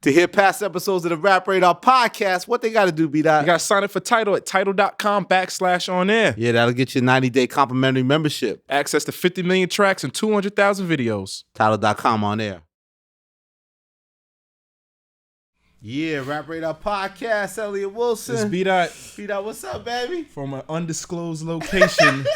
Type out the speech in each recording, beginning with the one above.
To hear past episodes of the Rap Radar podcast, what they got to do, B-Dot? You got to sign up for TIDAL at TIDAL.com/on-air. Yeah, that'll get you a 90-day complimentary membership. Access to 50 million tracks and 200,000 videos. TIDAL.com on air. Yeah, Rap Radar podcast, Elliot Wilson. It's B-Dot. B-Dot, what's up, baby? From an undisclosed location.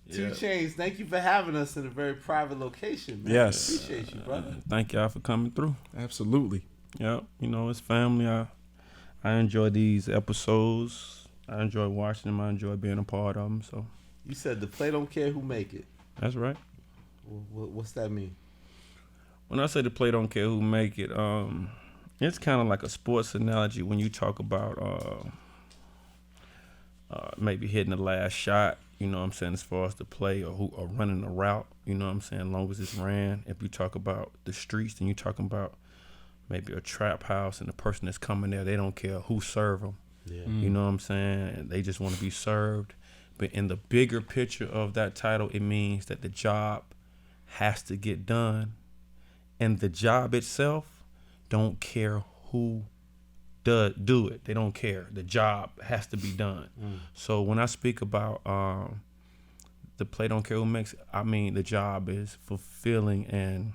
Two Chainz, thank you for having us in a very private location, man. Yes. Appreciate you, brother. Thank y'all for coming through. Absolutely. Yep. You know, it's family. I enjoy these episodes. I enjoy watching them. I enjoy being a part of them. So You said the play don't care who make it. that's right. What's that mean? When I say the play don't care who make it, it's kind of like a sports analogy when you talk about maybe hitting the last shot. You know what I'm saying, as far as the play or running the route, you know what I'm saying, as long as it's ran. If you talk about the streets, then you're talking about maybe a trap house and the person that's coming there, they don't care who serve them. Yeah. You know what I'm saying? They just want to be served. But in the bigger picture of that title, it means that the job has to get done. And the job itself don't care who do it. They don't care. The job has to be done. So when I speak about the play don't care who makes it, I mean the job is fulfilling and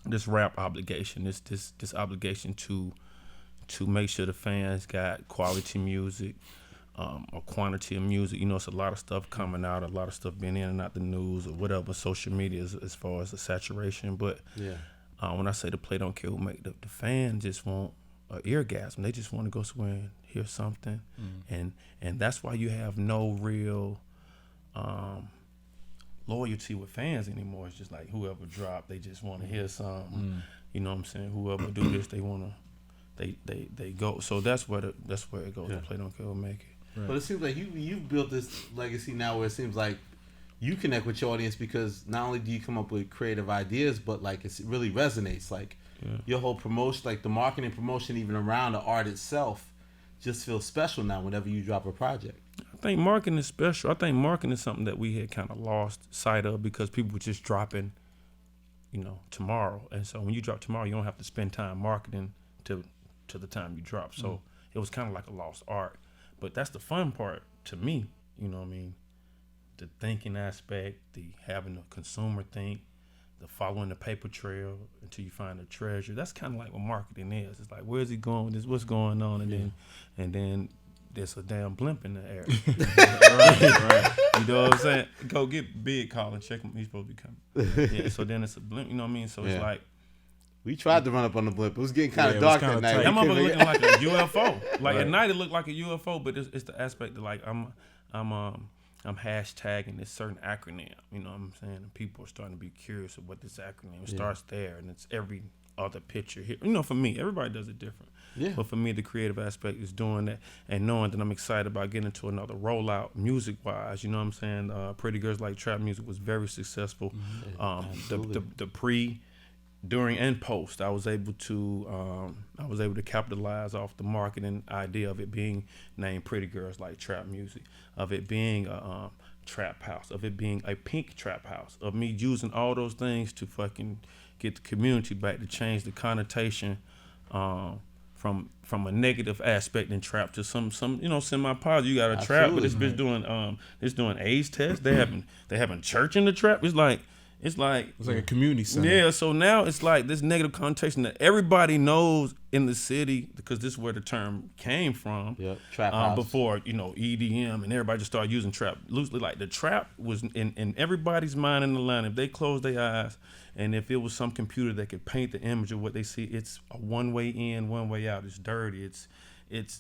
this rap obligation, this obligation to make sure the fans got quality music, a quantity of music. You know, it's a lot of stuff coming out, a lot of stuff being in and out the news or whatever, social media as far as the saturation. But when I say the play don't care who make it, the fan just want an eargasm. They just want to go somewhere and hear something. And that's why you have no real loyalty with fans anymore. It's just like whoever drop, they just want to hear something. You know what I'm saying? Whoever do this, they want to, they go. So that's where it goes. The play don't care who make it. Right. But it seems like you've built this legacy now where it seems like you connect with your audience because not only do you come up with creative ideas, but like it really resonates. Like your whole promotion, like the marketing promotion, even around the art itself, just feels special now whenever you drop a project. I think marketing is special. I think marketing is something that we had kind of lost sight of because people were just dropping, you know, tomorrow. And so when you drop tomorrow, you don't have to spend time marketing to the time you drop. So it was kind of like a lost art. But that's the fun part to me, you know what I mean? The thinking aspect, the having the consumer think, the following the paper trail until you find the treasure. That's kind of like what marketing is. It's like, where's he going with this? What's going on? And then there's a damn blimp in the air. right. You know what I'm saying? Go get Big Colin, check him. He's supposed to be coming. Yeah. So then it's a blimp. You know what I mean? So it's like. We tried to run up on the blimp. It was getting kind of dark at night. That motherfucker looking like a UFO. Like at night it looked like a UFO, but it's the aspect of like I'm hashtagging this certain acronym. You know what I'm saying? And people are starting to be curious of what this acronym starts there, and it's every other picture here. You know, for me, everybody does it different. Yeah. But for me, the creative aspect is doing that and knowing that I'm excited about getting into another rollout music-wise. You know what I'm saying? Pretty Girls Like Trap Music was very successful. The pre, during and post, I was able to capitalize off the marketing idea of it being named Pretty Girls Like Trap Music, of it being a trap house, of it being a pink trap house, of me using all those things to fucking get the community back, to change the connotation from a negative aspect in trap to some you know, semi-positive. You got a trap, but this bitch doing AIDS tests. They having church in the trap. It's like a community center. Yeah, so now it's like this negative connotation that everybody knows in the city, because this is where the term came from. Yep, trap house. Before, you know, EDM and everybody just started using trap loosely. Like the trap was in everybody's mind in the line. If they closed their eyes and if it was some computer that could paint the image of what they see, it's a one way in, one way out. It's dirty. It's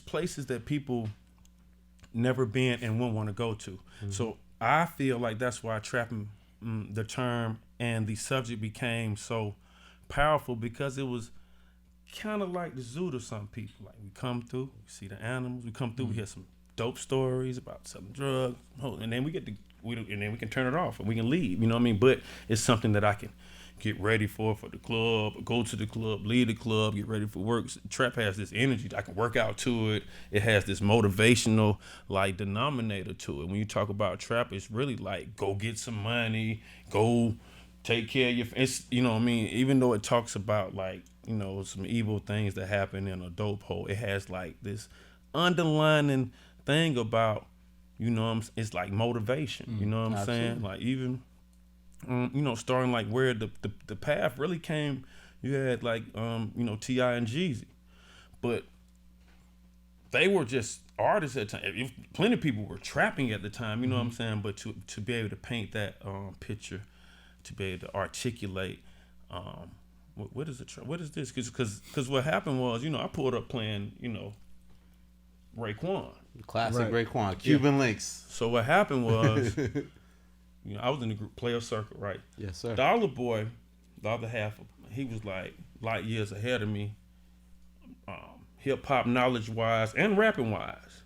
places that people never been and won't want to go to. Mm-hmm. So I feel like that's why trapping, the term and the subject became so powerful, because it was kind of like the zoo to some people. Like we come through, we see the animals, we come through, we hear some dope stories about selling drugs, and then we can turn it off and we can leave. You know what I mean? But it's something that I can get ready for the club, go to the club, leave the club, get ready for work. Trap has this energy. I can work out to it. It has this motivational like denominator to it. When you talk about trap, it's really like go get some money, go take care of your. It's you know what I mean. Even though it talks about like you know some evil things that happen in a dope hole, it has like this underlining thing about you know it's like motivation. You know what I'm saying? Like even you know starting like where the path really came. You had like you know T.I. and Jeezy, but they were just artists at the time. Plenty of people were trapping at the time, you know what I'm saying? But to be able to paint that picture, to be able to articulate, what is this? Because what happened was, you know, I pulled up playing, you know, Raekwon. Classic Raekwon, Cuban Links. So what happened was, you know, I was in the group player circle, right? Yes, sir. Dollar Boy, the other half, he was like light years ahead of me. Hip hop knowledge wise and rapping wise.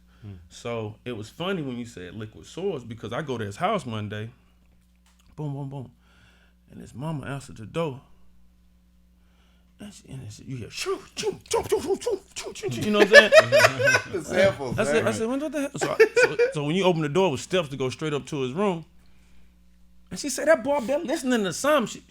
So it was funny when you said Liquid Swords because I go to his house one day, boom, boom, boom, and his mama answered the door. And you hear shoo, shoo, shoo, shoo, shoo, shoo, shoo, shoo, you know what I'm saying? The samples. I said, what the hell? So when you open the door with steps to go straight up to his room, and she said, that boy been listening to something.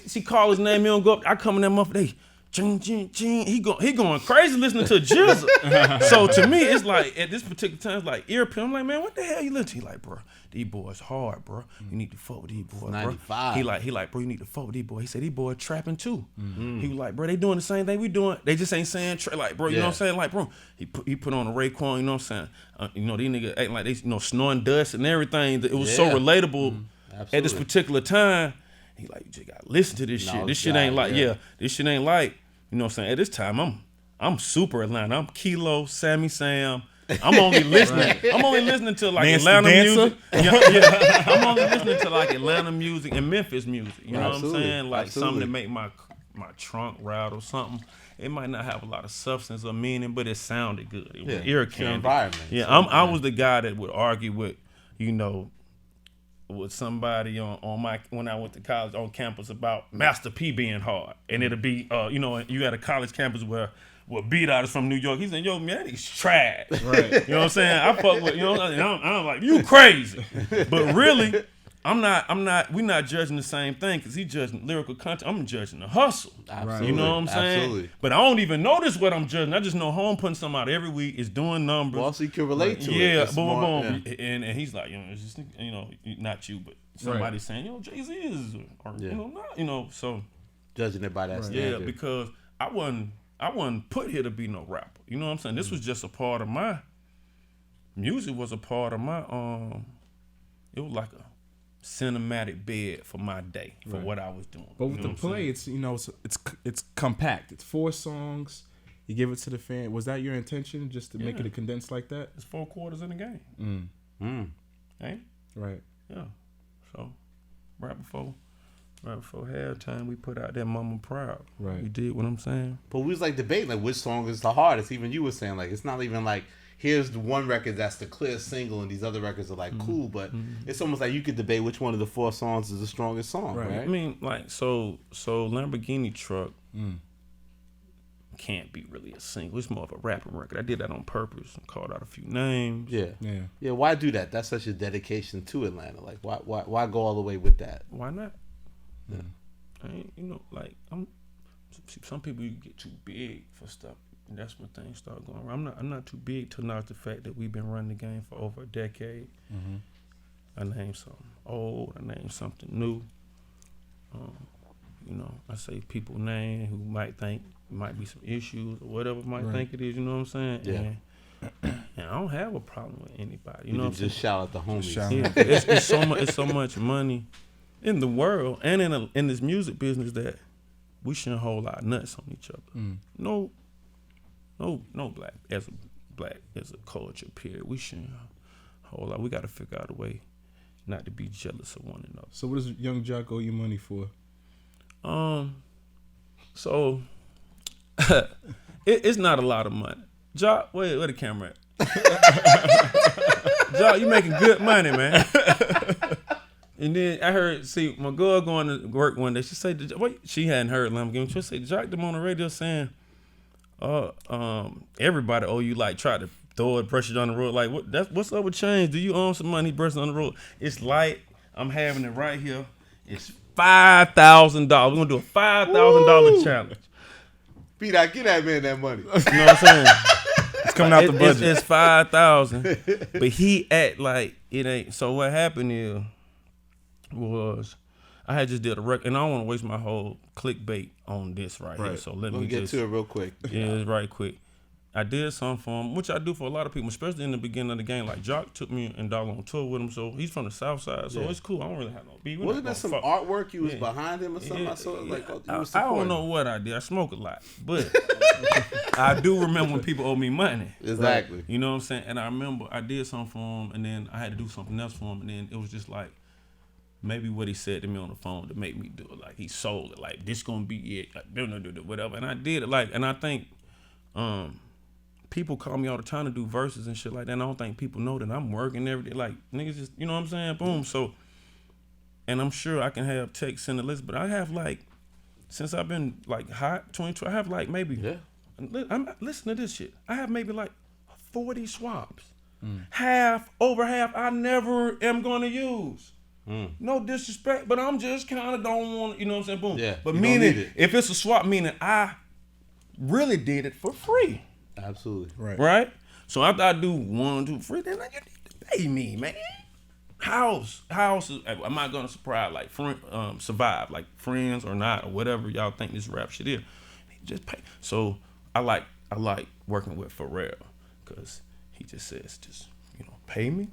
She called his name, he don't go up. I come in that motherfucker, ching, ching, ching. He going crazy listening to Jizza. So to me, it's like at this particular time, it's like ear pin. I'm like, man, what the hell you listening to? He like, bro, these boys hard, bro. You need to fuck with these boys, 95. bro. He like, bro, you need to fuck with these boys. He said, these boys trapping too. He was like, bro, they doing the same thing we doing. They just ain't saying like, bro, you know what I'm saying? Like, bro, he put on a Raekwon, you know what I'm saying? You know, these niggas acting like they, you know, snoring dust and everything. It was so relatable at this particular time. He like, you just gotta listen to this shit. This shit ain't like, this shit ain't like, you know what I'm saying? At this time, I'm super Atlanta. I'm Kilo, Sammy Sam. I'm only listening. I'm only listening to like Atlanta music. Yeah. I'm only listening to like Atlanta music and Memphis music. You know what I'm saying? Like something that make my trunk rattle or something. It might not have a lot of substance or meaning, but it sounded good. It was ear candy. Environment. Yeah, I was the guy that would argue with, you know, with somebody on my when I went to college on campus about Master P being hard, and it'll be you know you had a college campus where beat artists from New York. He said, "Yo, man, that nigga's trash." Right. You know what I'm saying? I fuck with you know. And I'm like, you crazy, but really, I'm not. We're not judging the same thing because he judging lyrical content. I'm judging the hustle. Absolutely. You know what I'm saying? Absolutely. But I don't even notice what I'm judging. I just know Home putting something out every week. Is doing numbers. Well, so you can relate to it. Yeah, It's boom, more, boom. Yeah. And he's like, you know, it's just, you know, not you, but somebody saying, you know, Jay-Z is, or you know, not, you know, so judging it by that standard. Yeah, because I wasn't put here to be no rapper. You know what I'm saying? This was just a part of my music. Was a part of my it was like a cinematic bed for my day for what I was doing. But with the play, it's you know it's compact. It's 4 songs. You give it to the fan. Was that your intention, just to make it a condensed like that? It's 4 quarters in the game. Hey? Right. Yeah. So right before halftime, we put out that Mama Proud. Right. You did what I'm saying? But we was like debating like which song is the hardest. Even you were saying like it's not even like here's the one record that's the clear single and these other records are like cool, but it's almost like you could debate which one of the 4 songs is the strongest song, right? I mean, like so Lamborghini Truck can't be really a single. It's more of a rapping record. I did that on purpose and called out a few names. Yeah. Why do that? That's such a dedication to Atlanta. Like why go all the way with that? Why not? I ain't, you know, like some people you get too big for stuff. And that's when things start going wrong. I'm not too big to acknowledge the fact that we've been running the game for over a decade. I named something old. I named something new. You know, I say people name who might think might be some issues or whatever might think it is. You know what I'm saying? Yeah. And I don't have a problem with anybody. You know, just shout out the homies. Yeah, it's so much money in the world and in this music business that we shouldn't hold our nuts on each other. No black as a culture period. We shouldn't hold out. We got to figure out a way not to be jealous of one another. So what does Young Jock owe you money for? So it's not a lot of money. Jock, where the camera at? Jock, you making good money, man. And then I heard, my girl going to work one day. She said, she hadn't heard Lamborghini. She said, Jock them on the radio saying, everybody owe you, like, try to throw it, brush it on the road. Like, what's up with Chainz? Do you own some money brushing on the road? It's light. I'm having it right here. It's $5,000. We're gonna do a $5,000 challenge. Pete, I get that man that money. You know what I'm saying? It's coming out the budget. It's 5,000, but he act like it ain't. So what happened was I had just did a record, and I don't want to waste my whole clickbait on this right here. So let me get to it real quick. Yeah, it's right quick. I did something for him, which I do for a lot of people, especially in the beginning of the game. Like Jock took me and Dog on tour with him, so he's from the South Side, so it's cool. I don't really have no beef. Wasn't there some artwork you was behind him or something? Yeah, I saw like I don't know what I did. I smoke a lot, but I do remember when people owe me money. Exactly. You know what I'm saying? And I remember I did something for him, and then I had to do something else for him, and then it was just like maybe what he said to me on the phone to make me do it. Like he sold it. Like this gonna be it. Like whatever. And I did it. Like, and I think people call me all the time to do verses and shit like that. And I don't think people know that I'm working every day. Like niggas just, you know what I'm saying? Boom. So, and I'm sure I can have texts in the list, but I have like, since I've been like hot 22, I have like maybe, listen to this shit. I have maybe like 40 swaps. Over half I never am going to use. No disrespect, but I'm just kind of don't want, you know what I'm saying? Boom. Yeah, but meaning, if it's a swap, meaning I really did it for free. Absolutely. Right? So after I do 1, 2, 3, then you need to pay me, man. House is, am I gonna survive, like friends or not, or whatever y'all think this rap shit is. Just pay. So I like working with Pharrell, because he just says, just, pay me.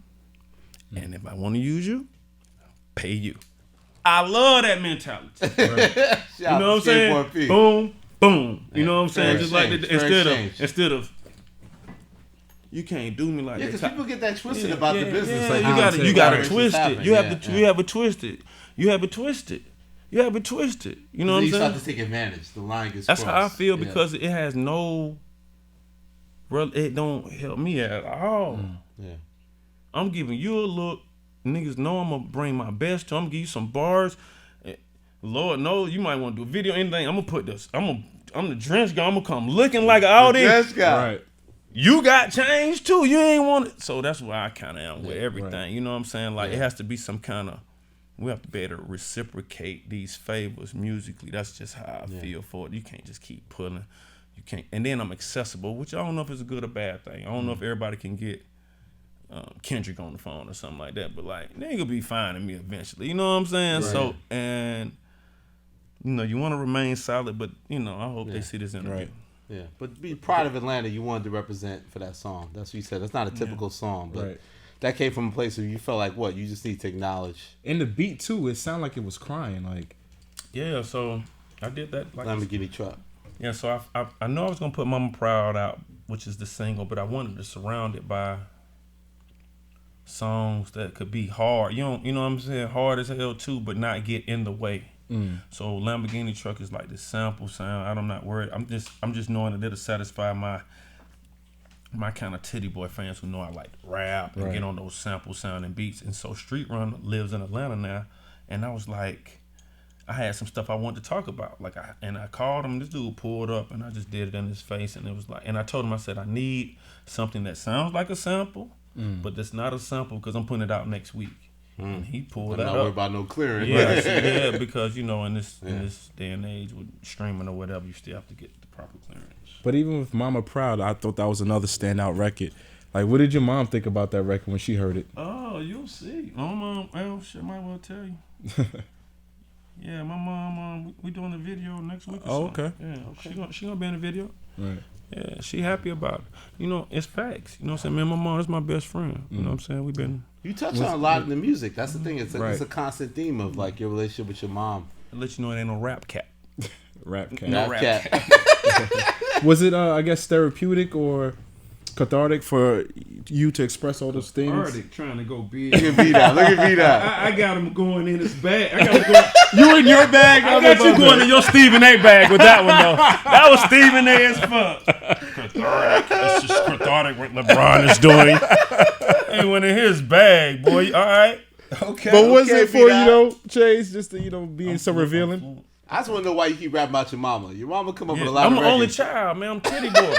And if I want to use you, pay you. I love that mentality. You know what I'm saying? Boom. Boom. You know what I'm saying? Just like instead of you can't do me like that. Yeah, because people get that twisted about the business. Yeah, like you gotta twist it. You have it twisted. You have it twisted. You know what I'm saying? You start to take advantage. The line gets That's crossed. how I feel, because it has no. It don't help me at all. Yeah. I'm giving you a look. Niggas know I'm gonna bring my best to. I'm gonna give you some bars. Lord knows you might want to do a video, anything. I'm gonna put this. I'm the drench guy. I'm gonna come looking like all this. Drench guy. Right. You got Chainz too. You ain't want it. So that's why I kind of am with everything. Right. You know what I'm saying? Like it has to be some kind of. We have to be able to reciprocate these favors musically. That's just how I feel for it. You can't just keep pulling. You can't. And then I'm accessible, which I don't know if it's a good or bad thing. I don't know if everybody can get Kendrick on the phone or something like that. But like, they gonna be finding me eventually. You know what I'm saying? Right. So, and you want to remain solid, but I hope they see this interview. Right. Yeah, but be proud of Atlanta. You wanted to represent for that song. That's what you said. That's not a typical song, but that came from a place where you felt like what you just need to acknowledge. And the beat too, it sounded like it was crying. Like, yeah. So I did that. Like Lamborghini truck. Yeah. So I know I was gonna put Mama Proud out, which is the single, but I wanted to surround it by songs that could be hard. You know what I'm saying? Hard as hell too, but not get in the way. So Lamborghini truck is like the sample sound. I'm not worried. I'm just knowing that it'll satisfy my kind of titty boy fans who know I like to rap and get on those sample sounding beats. And so Street Run lives in Atlanta now, and I was like, I had some stuff I wanted to talk about. Like I called him. This dude pulled up, and I just did it in his face, and it was like, and I told him, I said, I need something that sounds like a sample, but that's not a sample because I'm putting it out next week. And he pulled that up. I'm not worried about no clearing. Yeah, because in this day and age with streaming or whatever, you still have to get the proper clearance. But even with Mama Proud, I thought that was another standout record. Like, what did your mom think about that record when she heard it? Oh, you'll see. My mom, she might well tell you. Yeah, my mom, we doing a video next week. Oh, okay. Yeah, okay. She gonna be in the video. Right. Yeah, she happy about it. It's facts. You know what I'm saying? Man, my mom is my best friend. You know what I'm saying? We've been. You touch on a lot in the music. That's the thing. It's a constant theme of like your relationship with your mom. I'll let you know it ain't no rap cat. Rap cat. No rap cat. Was it, I guess, therapeutic or cathartic for you to express all those things? Cathartic, trying to go big. Look at V-Dot. Look at V-Dot. I got him going in his bag. I got him going. You in your bag? I got you going in your Stephen A bag with that one, though. That was Stephen A as fuck. Cathartic. That's just cathartic what LeBron is doing. He went in his bag, boy. All right. Okay. But was it for, Chainz, just to, being so revealing? I just want to know why you keep rapping about your mama. Your mama come up with a lot of records. I'm the only child, man. I'm Titty Boy.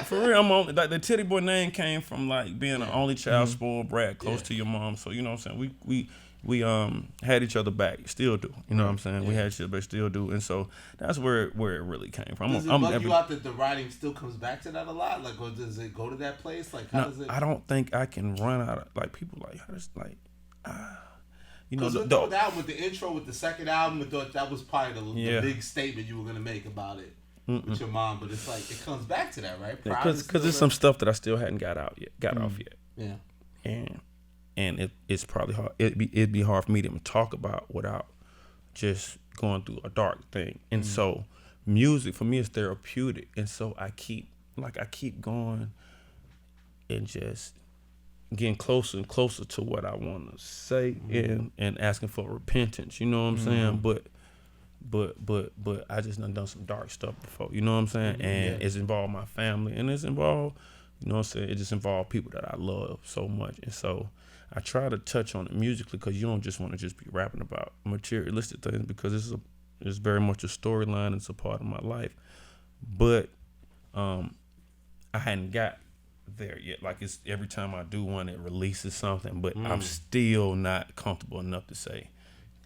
For real, I'm only, like the Titty Boy name came from like being an only child, spoiled brat, close to your mom. So you know what I'm saying? we had each other back, still do. You know what I'm saying? We had each other back, still do, and so that's where it really came from. Does it bug you out that the writing still comes back to that a lot? Like, or does it go to that place? Like, how does it? I don't think I can run out of like people like how does like. You know, the album with the intro, with the second album, I thought that was probably the big statement you were gonna make about it with your mom. But it's like it comes back to that, right? Because there's some stuff that I still hadn't got off yet. Yeah, and it's probably hard. It'd be hard for me to even talk about without just going through a dark thing. And so, music for me is therapeutic. And so I keep going and just getting closer and closer to what I want to say and asking for repentance. You know what I'm saying? But I just done some dark stuff before. You know what I'm saying? And it's involved my family, and it's involved, you know what I'm saying? It just involved people that I love so much. And so I try to touch on it musically because you don't just want to just be rapping about materialistic things because it's very much a storyline. It's a part of my life. But I hadn't got there yet. Like it's every time I do one, it releases something, but I'm still not comfortable enough to say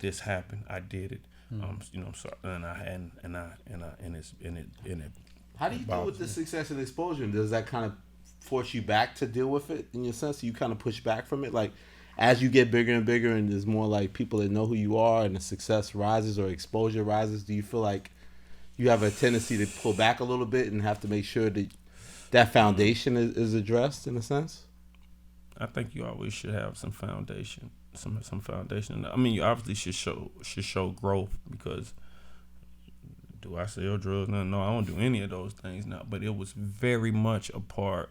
this happened. I did it. You know, I'm sorry, and it. How do you deal with the success and exposure? And does that kind of force you back to deal with it in your sense? You kind of push back from it, like as you get bigger and bigger, and there's more like people that know who you are, and the success rises or exposure rises. Do you feel like you have a tendency to pull back a little bit and have to make sure that foundation is addressed in a sense? I think you always should have some foundation, some foundation. I mean, you obviously should show growth because do I sell drugs? No, I don't do any of those things now. But it was very much a part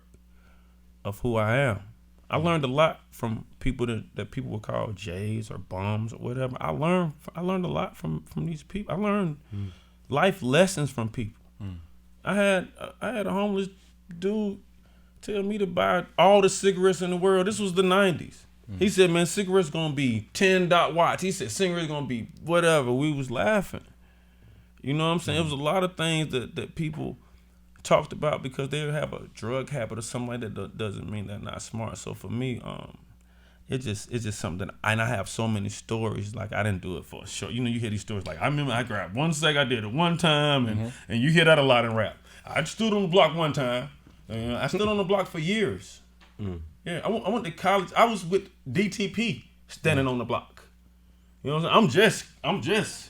of who I am. I learned a lot from people that people would call J's or bums or whatever. I learned a lot from these people. I learned life lessons from people. I had a homeless dude tell me to buy all the cigarettes in the world. This was the 90s. He said, man, cigarettes gonna be 10 watts. He said cigarettes gonna be whatever. We was laughing. You know what I'm saying? It was a lot of things that people talked about because they have a drug habit or something like that doesn't mean they're not smart. So for me, it's just something that, and I have so many stories. Like I didn't do it for a show. You know, you hear these stories like I remember I grabbed one cig, I did it one time, and you hear that a lot in rap. I stood on the block one time. I stood on the block for years. Yeah, I went to college. I was with DTP standing on the block. You know what I'm saying? I'm just.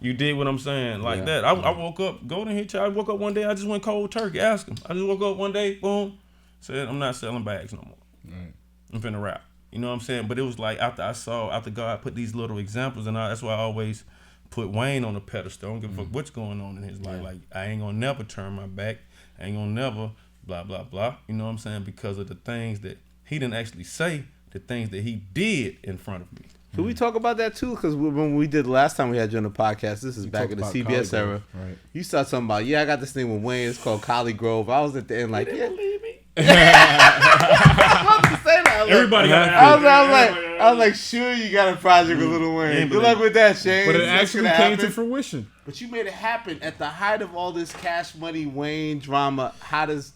You did what I'm saying, like that. I woke up, Golden Hitch. I woke up one day, I just went cold turkey. Ask him. I just woke up one day, boom, said I'm not selling bags no more. Right. I'm finna rap. You know what I'm saying? But it was like after God put these little examples, and that's why I always put Wayne on the pedestal. I don't give a fuck what's going on in his life. Like I ain't gonna never turn my back. I ain't gonna never blah blah blah. You know what I'm saying? Because of the things that he didn't actually say, the things that he did in front of me. Can we talk about that too? Because when we did the last time we had you on the podcast, this is back in the CBS era. Right. You started talking about, I got this thing with Wayne. It's called Collie Grove. I was at the end like, believe me. I was about to say that. Everybody got I was like, sure, you got a project with Lil Wayne. Good luck with that, Chainz. But it actually came to fruition. But you made it happen at the height of all this Cash Money Wayne drama. How does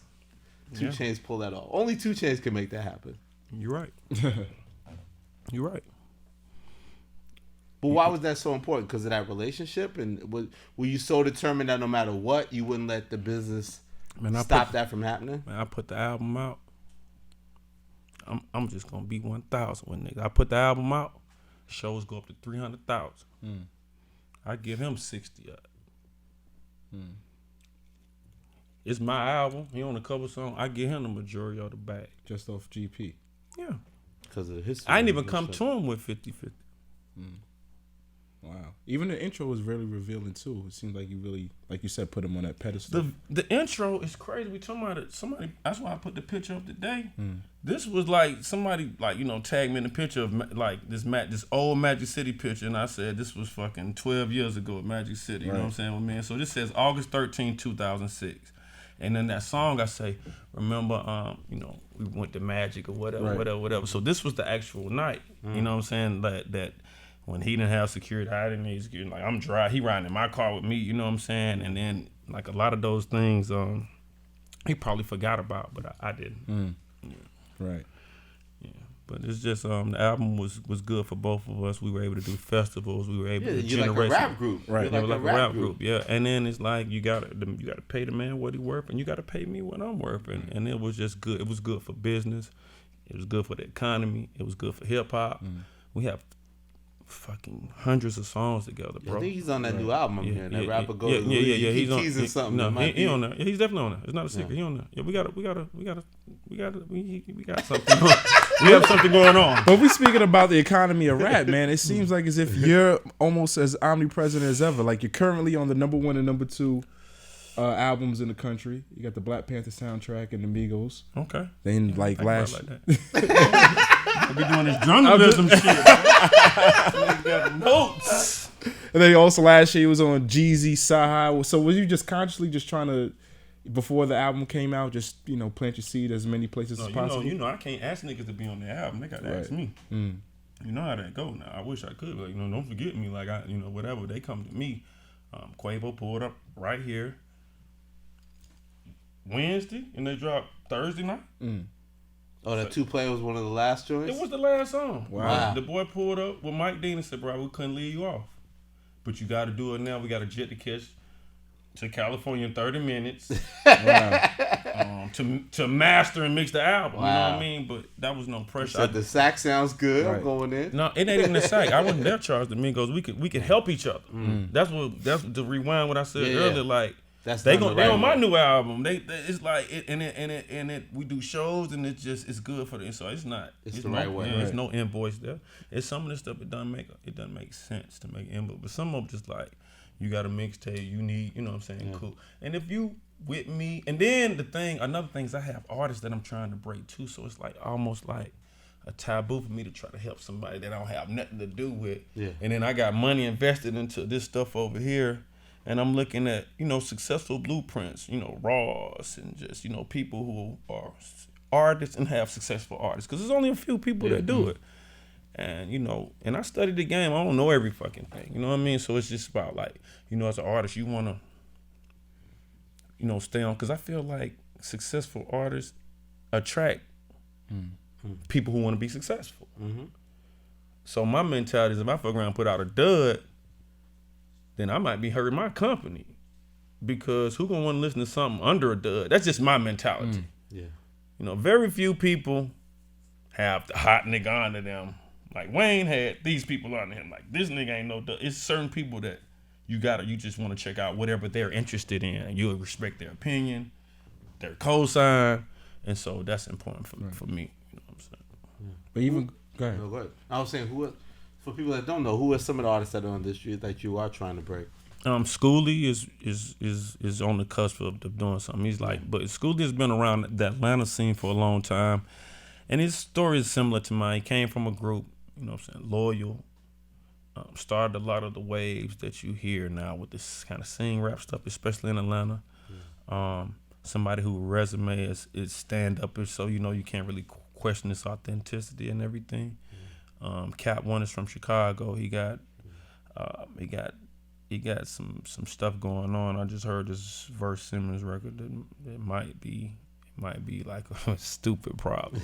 2 Chainz pull that off? Only 2 Chainz can make that happen. You're right. You're right. But why was that so important? Because of that relationship? And were you so determined that no matter what, you wouldn't let the business stop that from happening? Man, I put the album out. I'm just going to be 1,000 with nigga. I put the album out. Shows go up to 300,000. I give him 60 of it. It's my album. He on a cover song. I give him the majority of the bag. Just off GP? Yeah. Because of history. I ain't even come to him with 50-50. Wow. Even the intro was really revealing too. It seemed like you really, like you said, put him on that pedestal. The intro is crazy. We talking about it. Somebody. That's why I put the picture up today. This was like somebody tagged me in the picture of like this old Magic City picture, and I said this was fucking 12 years ago at Magic City. You know what I'm saying, with me? So this says August 13, 2006. And then that song I say, remember, we went to Magic or whatever. So this was the actual night. You know what I'm saying? That when he didn't have security, I didn't need security. Like I'm dry, he riding in my car with me. You know what I'm saying? And then like a lot of those things, he probably forgot about, but I didn't. Right. Yeah. But it's just the album was good for both of us. We were able to do festivals. We were able to you're generate like a rap group, right? Yeah, like a rap group. Yeah. And then it's like you gotta pay the man what he worth, and you gotta pay me what I'm worth, and it was just good. It was good for business. It was good for the economy. It was good for hip hop. We have fucking hundreds of songs together, bro. I think he's on that new album. I'm hearing that rapper go. Yeah. He's teasing something. No, he on there. Yeah, he's definitely on there. It's not a secret. He on there. Yeah, we got something. We have something going on. But we speaking about the economy of rap, man. It seems like as if you're almost as omnipresent as ever. Like you're currently on the number 1 and number 2 albums in the country. You got the Black Panther soundtrack and the Migos. Okay. Then like last. I be doing this journalism shit. Got notes. And then also last year he was on Jeezy, Saha. So was you just consciously just trying to, before the album came out, just plant your seed as many places as possible? You know, I can't ask niggas to be on the album. They gotta ask me. You know how that go. Now I wish I could. Like, don't forget me. Like whatever they come to me. Quavo pulled up right here Wednesday, and they dropped Thursday night. Oh, that 2 Play was one of the last joints? It was the last song. Wow. The boy pulled up with Mike Dean and said, bro, we couldn't leave you off. But you got to do it now. We got a jet to catch to California in 30 minutes. Wow. To master and mix the album. Wow. You know what I mean? But that was no pressure. Said the sax sounds good. Right. I'm going in. No, it ain't even the sack. I wasn't there charged the Migos. We could help each other. That's to rewind what I said earlier. Like, they on my new album. It's like we do shows and it's good for them. So it's the right way. There's no invoice there. It's some of the stuff it doesn't make sense to make invoice. But some of them just like you got a mixtape. You need what I'm saying. Yeah. Cool. And if you with me, and then another thing is I have artists that I'm trying to break too. So it's like almost like a taboo for me to try to help somebody that I don't have nothing to do with. Yeah. And then I got money invested into this stuff over here. And I'm looking at, successful blueprints, Ross and just, people who are artists and have successful artists. Because there's only a few people that do it. And, and I studied the game. I don't know every fucking thing. You know what I mean? So it's just about like, as an artist, you want to, stay on. Because I feel like successful artists attract people who want to be successful. So my mentality is if I fuck around and put out a dud, then I might be hurting my company because who gonna want to listen to something under a dud? That's just my mentality. Very few people have the hot nigga under them. Like Wayne had these people under him. Like this nigga ain't no dud. It's certain people that you just want to check out whatever they're interested in. And you'll respect their opinion, their cosign, and so that's important for me. You know what I'm saying? But even go ahead. No, go ahead. I was saying for people that don't know, who are some of the artists that are on this street that you are trying to break? Schoolie is on the cusp of doing something. He's like, but Schoolie has been around the Atlanta scene for a long time, and his story is similar to mine. He came from a group, loyal. Started a lot of the waves that you hear now with this kind of sing rap stuff, especially in Atlanta. Somebody who resume is stand up, so you can't really question his authenticity and everything. Cap One is from Chicago. He got some stuff going on. I just heard this Verse Simmons record that might be like a stupid problem.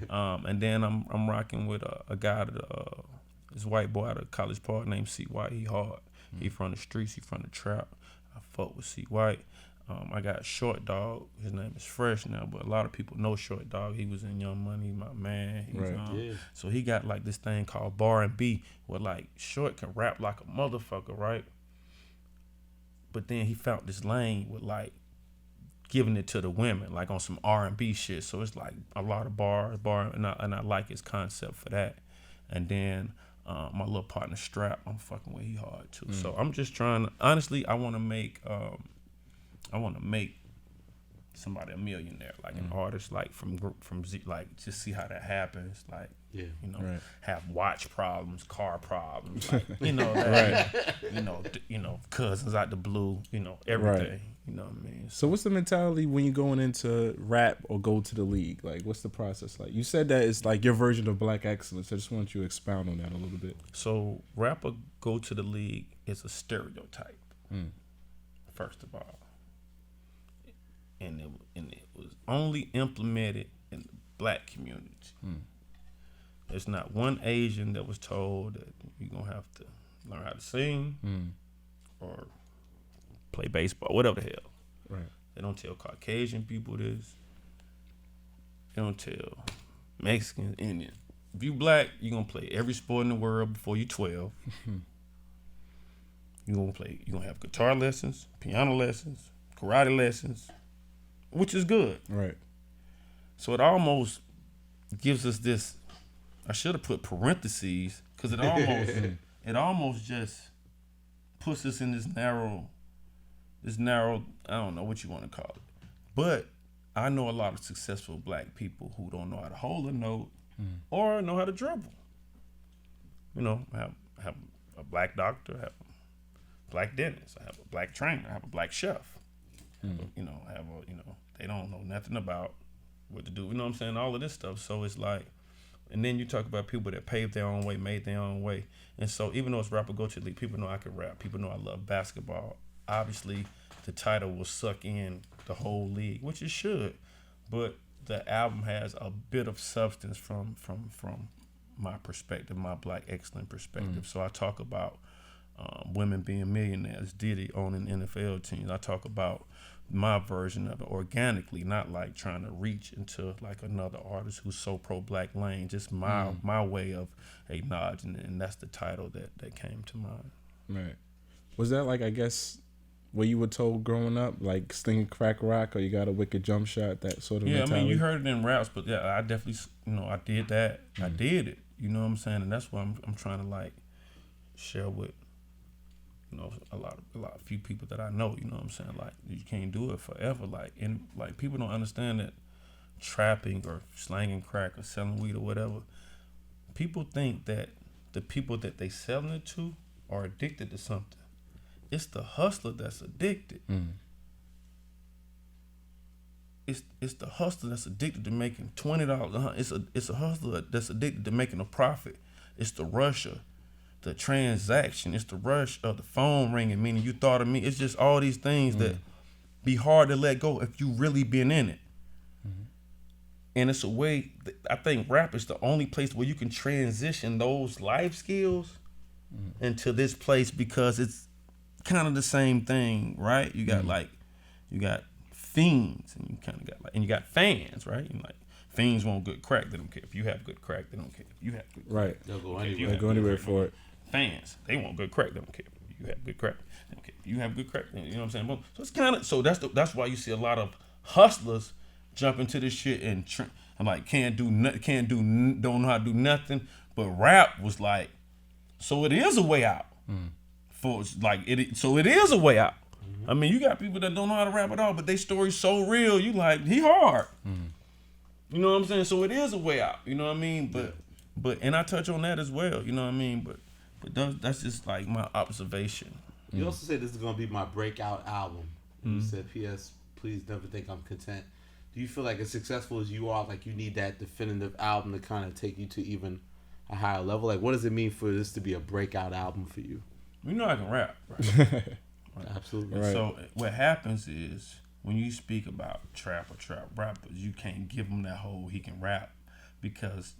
And then I'm rocking with a guy this white boy out of College Park named C White. He hard. He from the streets. He from the trap. I fuck with C White. I got Short Dog. His name is Fresh now, but a lot of people know Short Dog. He was in Young Money, my man. So he got like this thing called Bar and B, where like Short can rap like a motherfucker, right? But then he found this lane with like giving it to the women, like on some R&B shit. So it's like a lot of bar, and I like his concept for that. And then my little partner Strap, I'm fucking with. He hard too. So I'm just trying to, honestly, I want to make somebody a millionaire, like an artist, like from Z, like just see how that happens, like have watch problems, car problems, like cousins out the blue, everything, Right. you know what I mean. So what's the mentality when you're going into rap or go to the league? Like, what's the process like? You said that it's like your version of Black excellence. I just want you to expound on that a little bit. So rap or go to the league is a stereotype, first of all. And it was only implemented in the black community. It's not one Asian that was told that you're gonna have to learn how to sing or play baseball, whatever the hell. Right. They don't tell Caucasian people this. They don't tell Mexicans, Indian. If you black, you're gonna play every sport in the world before you 12. You're gonna have guitar lessons, piano lessons, karate lessons, which is good. Right. So it almost gives us this. I should have put parentheses because it almost just puts us in this narrow. I don't know what you want to call it, but I know a lot of successful black people who don't know how to hold a note or know how to dribble. You know, I have a black doctor, I have a black dentist, I have a black trainer, I have a black chef. They don't know nothing about what to do. You know what I'm saying? All of this stuff. So it's like, and then you talk about people that paved their own way, made their own way. And so even though it's rapper go to the league, people know I can rap. People know I love basketball. Obviously, the title will suck in the whole league, which it should. But the album has a bit of substance from my perspective, my black excellent perspective. So I talk about women being millionaires, Diddy owning NFL teams. I talk about my version of it organically, not like trying to reach into like another artist who's so pro-black lane. Just my way of acknowledging it, and that's the title that came to mind. Right. Was that like, I guess, what you were told growing up, like sling crack rock, or you got a wicked jump shot, that sort of mentality? I mean, you heard it in raps, but yeah, I definitely, I did that. I did it. You know what I'm saying? And that's why I'm trying to like share with, a few people that I know. You know what I'm saying? Like, you can't do it forever. Like people don't understand that trapping or slanging crack or selling weed or whatever. People think that the people that they selling it to are addicted to something. It's the hustler that's addicted. It's the hustler that's addicted to making $20. It's a hustler that's addicted to making a profit. It's the rush of the transaction. It's the rush of the phone ringing, meaning you thought of me. It's just all these things that be hard to let go if you really been in it. And it's a way, I think rap is the only place where you can transition those life skills into this place, because it's kind of the same thing, right? You got you got fiends, and you kind of got and you got fans, right? And like fiends want good crack, they don't care. If you have good crack, they don't care. If you have good crack, right? They'll go anywhere. They'll go anywhere for it. Fans, they want good crack, they don't care. If you have good crack, they don't care. If you have good crack, you know what I'm saying? So it's kind of that's why you see a lot of hustlers jump into this shit and like don't know how to do nothing. But rap was like, so it is a way out. So it is a way out. I mean, you got people that don't know how to rap at all, but their story's so real. You like, he hard. You know what I'm saying? So it is a way out. You know what I mean? But and I touch on that as well. You know what I mean? But that's just like my observation. You also said this is gonna be my breakout album. You said, "P.S. Please never think I'm content." Do you feel like as successful as you are, like you need that definitive album to kind of take you to even a higher level? Like, what does it mean for this to be a breakout album for you? You know I can rap, right? Right. Absolutely. Right. So what happens is when you speak about trap or trap rappers, you can't give him that whole he can rap, because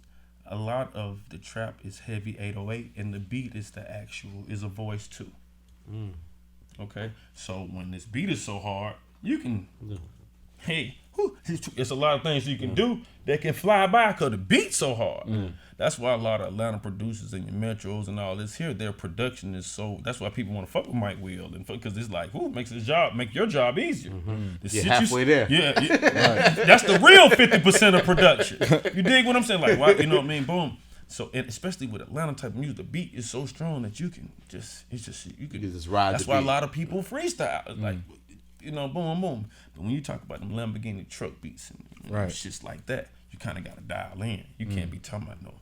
a lot of the trap is heavy 808 and the beat is a voice too. Okay, so when this beat is so hard, you can it's a lot of things you can do that can fly by because the beat's so hard. That's why a lot of Atlanta producers and your Metros and all this here, their production is so. That's why people want to fuck with Mike Will, and because it's like, make your job easier. You're halfway there. Yeah, right. That's the real 50% of production. You dig what I'm saying? Like, why? You know what I mean? Boom. So, and especially with Atlanta type of music, the beat is so strong that you can you can just ride. That's why a lot of people freestyle. It's like, boom, boom. But when you talk about them Lamborghini truck beats and shits like that, you kind of got to dial in. You can't be talking about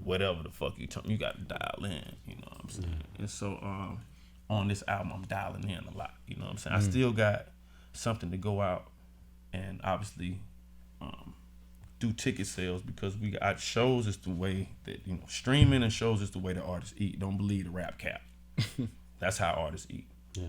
whatever the fuck you talking. You got to dial in. You know what I'm saying? And so on this album, I'm dialing in a lot. You know what I'm saying? I still got something to go out and obviously do ticket sales, because we got shows is the way that streaming and shows is the way the artists eat. Don't believe the rap cap. That's how artists eat. Yeah.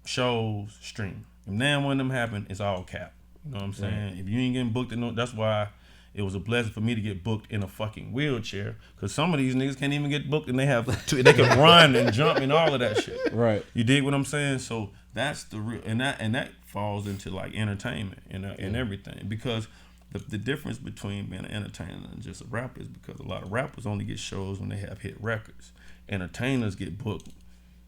Shows, stream. If now one of them happen, it's all cap. You know what I'm saying? If you ain't getting booked, that's why it was a blessing for me to get booked in a fucking wheelchair, because some of these niggas can't even get booked, and they can run and jump and all of that shit. Right. You dig what I'm saying? So that's the real, and that falls into like entertainment and everything, because the difference between being an entertainer and just a rapper is because a lot of rappers only get shows when they have hit records. Entertainers get booked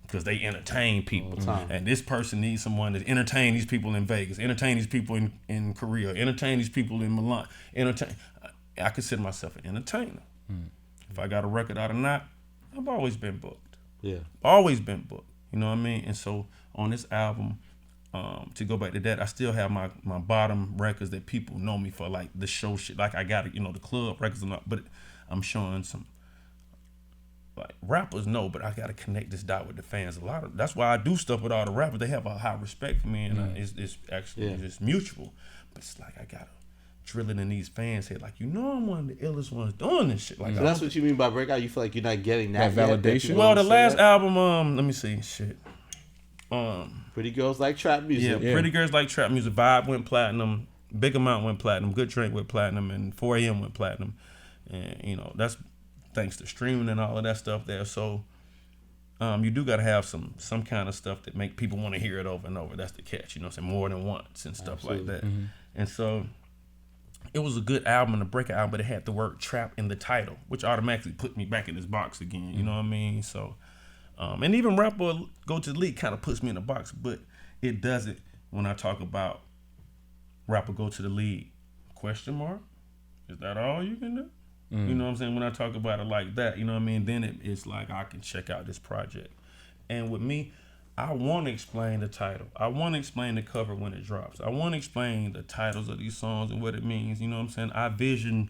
because they entertain people, and this person needs someone to entertain these people in Vegas, entertain these people in Korea, entertain these people in Milan. I consider myself an entertainer. If I got a record out or not, I've always been booked. Yeah, always been booked. You know what I mean? And so on this album, to go back to that, I still have my bottom records that people know me for, like the show shit. Like I got it, the club records and all, but I'm showing some. Like rappers know, but I gotta connect this dot with the fans. That's why I do stuff with all the rappers. They have a high respect for me, and it's actually just mutual. But it's like I gotta drill it in these fans' head. Like, I'm one of the illest ones doing this shit. Like, so that's what you mean by breakout. You feel like you're not getting that validation. Well, the last album, let me see, shit. Pretty Girls Like Trap Music. Yeah, Pretty Girls Like Trap Music. Vibe went platinum. Big Amount went platinum. Good Drink went platinum, and 4 AM went platinum. And that's thanks to streaming and all of that stuff there. So you do got to have some kind of stuff that make people want to hear it over and over. That's the catch, what I'm saying, more than once and stuff like that. And so it was a good album and a breakout album, but it had the word trap in the title, which automatically put me back in this box again. You know what I mean? So and even Rapper Go to the League kind of puts me in a box, but it doesn't when I talk about Rapper Go to the League. Question mark? Is that all you can do? You know what I'm saying? When I talk about it like that, you know what I mean? Then it's like I can check out this project. And with me, I want to explain the title. I want to explain the cover when it drops. I want to explain the titles of these songs and what it means. You know what I'm saying? I vision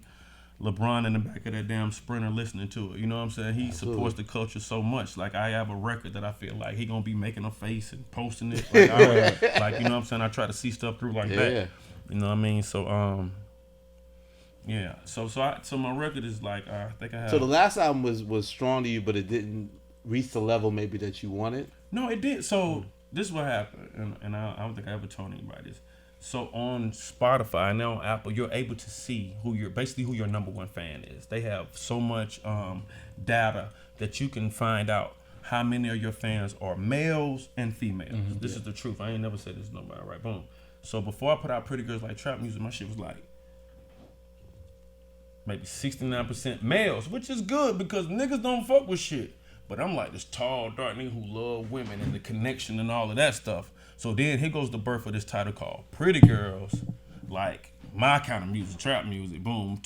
LeBron in the back of that damn Sprinter listening to it. You know what I'm saying? He supports the culture so much. Like, I have a record that I feel like he gonna be making a face and posting it. Like, you know what I'm saying? I try to see stuff through like that. You know what I mean? So yeah. So my record is like, I think I have. So the last album was strong to you, but it didn't reach the level maybe that you wanted? No, it did. So this is what happened, and I don't think I ever told anybody this. So on Spotify and now on Apple, you're able to see who your number one fan is. They have so much data that you can find out how many of your fans are males and females. This is the truth. I ain't never said this to nobody. Right? Boom. So before I put out Pretty Girls Like Trap Music, my shit was like maybe 69% males, which is good because niggas don't fuck with shit. But I'm like this tall, dark nigga who love women and the connection and all of that stuff. So then here goes the birth of this title called Pretty Girls, like my kind of music, trap music, boom,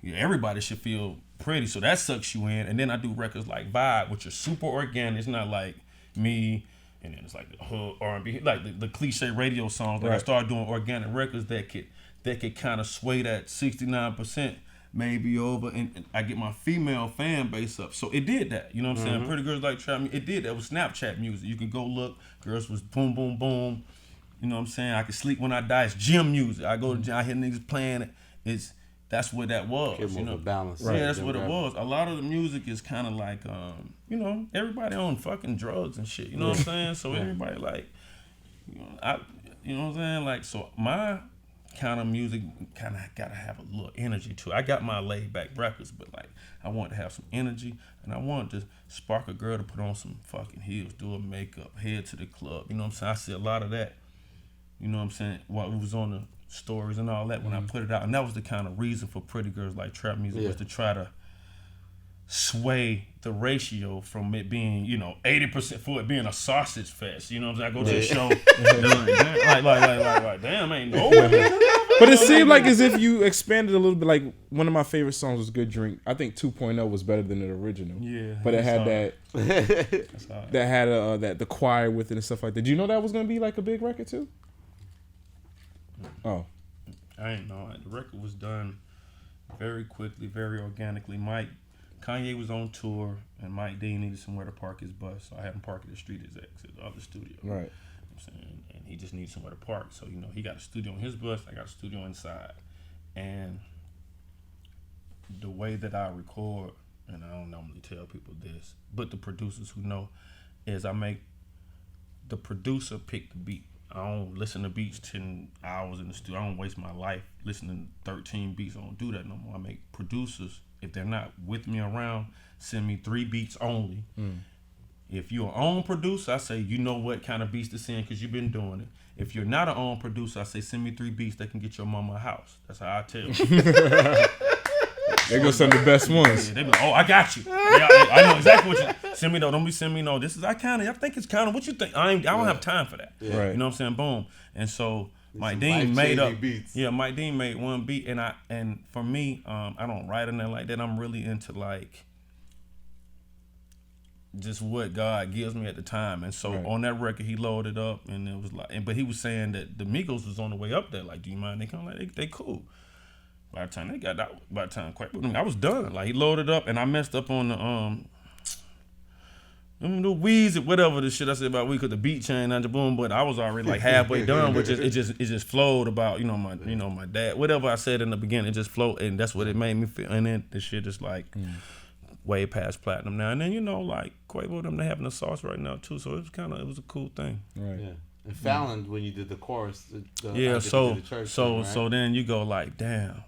everybody should feel pretty. So that sucks you in. And then I do records like Vibe, which are super organic. It's not like me, and then it's like the hood R&B, like the cliche radio songs. Like I started doing organic records that could kind of sway that 69%. Maybe over, and I get my female fan base up. So it did that. You know what I'm saying? Pretty Girls Like Trap Music. It did that. It was Snapchat music. You can go look. Girls was boom, boom, boom. You know what I'm saying? I can sleep when I die. It's gym music. I go to gym. I hear niggas playing it. That's what that was. You know, balance. Yeah, that's what it was. A lot of the music is kind of like, everybody on fucking drugs and shit. You know what I'm saying? So everybody like, you know what I'm saying? Like, so my kind of music kind of gotta have a little energy to it. I got my laid back records, but like I want to have some energy, and I want to spark a girl to put on some fucking heels, do her makeup, head to the club. You know what I'm saying? I see a lot of that. You know what I'm saying? While it was on the stories and all that when I put it out, and that was the kind of reason for Pretty Girls Like Trap Music was to try to sway the ratio from it being 80% for it being a sausage fest. You know what I'm saying? I go to the show, like damn, ain't no women. But it seemed like as if you expanded a little bit. Like one of my favorite songs was Good Drink. I think 2.0 was better than the original. Yeah, but it had that had the choir with it and stuff like that. Did you know that was gonna be like a big record too? Oh, I ain't know. The record was done very quickly, very organically. Kanye was on tour, and Mike D needed somewhere to park his bus, so I had him park at the street execs at the other studio. Right. You know what I'm saying? And he just needed somewhere to park, so he got a studio on his bus, I got a studio inside. And the way that I record, and I don't normally tell people this, but the producers who know, is I make the producer pick the beat. I don't listen to beats 10 hours in the studio. I don't waste my life listening to 13 beats. I don't do that no more. I make producers, if they're not with me around, send me 3 beats only. If you're an own producer, I say, you know what kind of beats to send because you've been doing it. If you're not an own producer, I say, send me 3 beats that can get your mama a house. That's how I tell you. They gonna send the best ones. Yeah, they be like, oh, I got you. I know exactly what you send me though. Don't be send me no. This is I think it's kind of what you think. I don't have time for that. Yeah. Right. You know what I'm saying? Boom. And so Mike Some Dean made up beats. Yeah, Mike Dean made one beat, and for me, I don't write in there like that. I'm really into like just what God gives me at the time. And so on that record, he loaded up, and it was like, but he was saying that the Migos was on the way up there. Like, do you mind? They come like they cool. By the time they got out, I was done. Like, he loaded up, and I messed up on the weeds or whatever the shit I said about weed, cause the beat changed under boom. But I was already like halfway done, which it just flowed about my dad, whatever I said in the beginning, it just flowed, and that's what it made me feel. And then the shit is like way past platinum now. And then like Quavo them, they having a sauce right now too, so it was a cool thing. Right. Yeah. And Fallon, when you did the chorus, so then you go like, damn,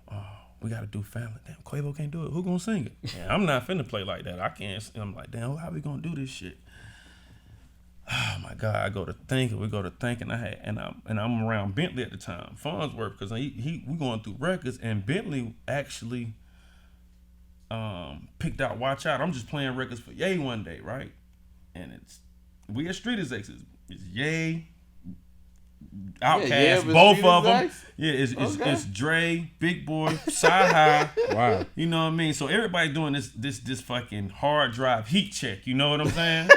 we gotta do Fallon. Damn, Quavo can't do it. Who gonna sing it? Yeah, I'm not finna play like that. I can't. I'm like, damn, how we gonna do this shit? Oh my God, I go to thinking. We go to thinking. And I'm around Bentley at the time, Farnsworth, because we going through records, and Bentley actually picked out Watch Out. I'm just playing records for Ye one day, right? And we at Street Exes. It's Ye, Outkast, both of them. Yeah, it's Dre, Big Boy, Sci-Hi. Wow. You know what I mean? So everybody doing this fucking hard drive heat check. You know what I'm saying?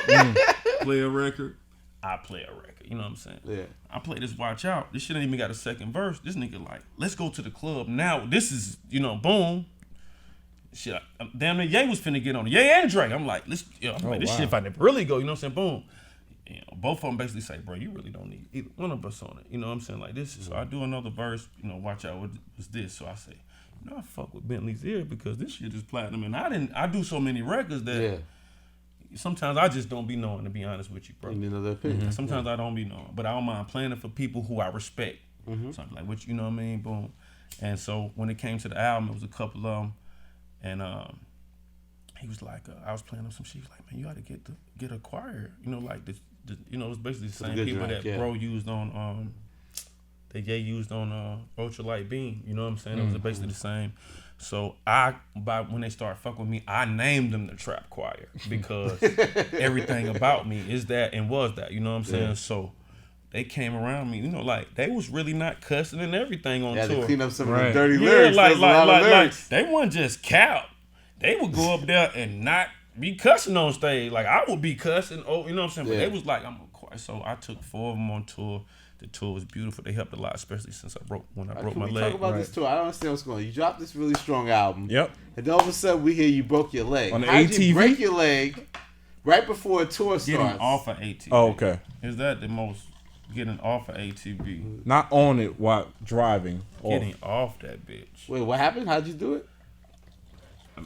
Play a record. I play a record. You know what I'm saying? Yeah. I play this Watch Out. This shit ain't even got a second verse. This nigga like, let's go to the club now. This is, boom. Shit, damn near Ye was finna get on it. Ye and Dre. I'm like, this shit if I never really go. You know what I'm saying? Boom. Both of them basically say, bro, you really don't need either one of us on it. You know what I'm saying? Like this. So I do another verse, Watch Out, what was this? So I say, I fuck with Bentley's ear because this shit is platinum. And I do so many records that sometimes I just don't be knowing, to be honest with you, bro. Sometimes I don't be knowing. But I don't mind playing it for people who I respect. So I'm like, you know what I mean? Boom. And so when it came to the album, it was a couple of them. And he was like, I was playing him some shit. He was like, man, you ought to get a choir. Like this. It was basically the same people that Bro used on that Ye used on Ultralight Beam. You know what I'm saying? It was basically the same. So when they started fucking with me, I named them the Trap Choir because everything about me is that and was that. You know what I'm saying? So they came around me, like they was really not cussing and everything on tour. To clean up some of the dirty lyrics. Like they weren't just cap. They would go up there and not be cussing on stage. Like I would be cussing. Oh, you know what I'm saying? But they was like, I'm a choir. So I took 4 of them on tour. The tour was beautiful. They helped a lot, especially since I broke my leg. Can we talk about this tour? I don't understand what's going on. You dropped this really strong album. Yep. And then all of a sudden we hear you broke your leg. On the How ATV? did you break your leg right before a tour starts? Getting off of ATV. Oh, okay. Is that the most getting off of ATV? Not on it while driving. Getting off that bitch. Wait, what happened? How'd you do it?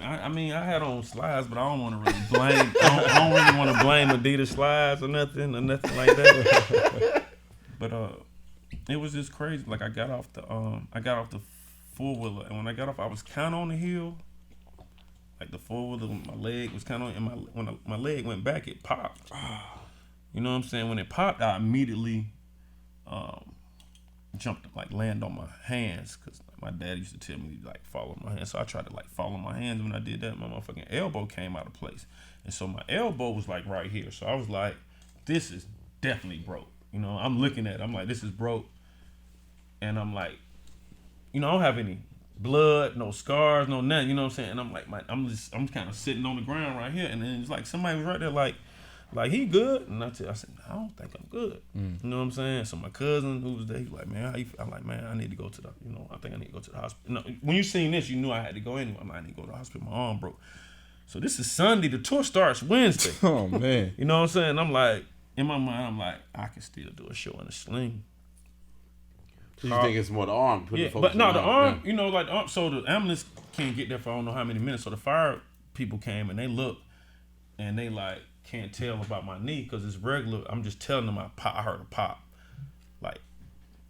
I mean, I had on slides, but I don't want to really blame. I don't really want to blame Adidas slides or nothing like that. But it was just crazy. Like I got off the 4-wheeler, and when I got off, I was kind of on the hill. Like the 4-wheeler, my leg was kind of on, and when my leg went back, it popped. You know what I'm saying? When it popped, I immediately jumped, like land on my hands, because my dad used to tell me to like follow my hands. So I tried to like follow my hands. When I did that, my motherfucking elbow came out of place. And so my elbow was like right here. So I was like, this is definitely broke. I'm looking at it. I'm like, this is broke. And I'm like, I don't have any blood, no scars, no nothing. You know what I'm saying? And I'm like, I'm kind of sitting on the ground right here. And then it's like somebody was right there like he good? And I said, I don't think I'm good. You know what I'm saying? So my cousin who was there, he was like, man, how you feel? I'm like, man, I need to go to the, I think I need to go to the hospital. No, when you seen this, you knew I had to go anyway. I'm like, I need to go to the hospital. My arm broke. So this is Sunday. The tour starts Wednesday. Oh, man. You know what I'm saying? I'm like, in my mind, I'm like, I can still do a show in a sling. So you think it's more the arm? But no, the arm, like the arm. So the ambulance can't get there for I don't know how many minutes. So the fire people came and they looked and they like, can't tell about my knee because it's regular. I'm just telling them I heard a pop. Like,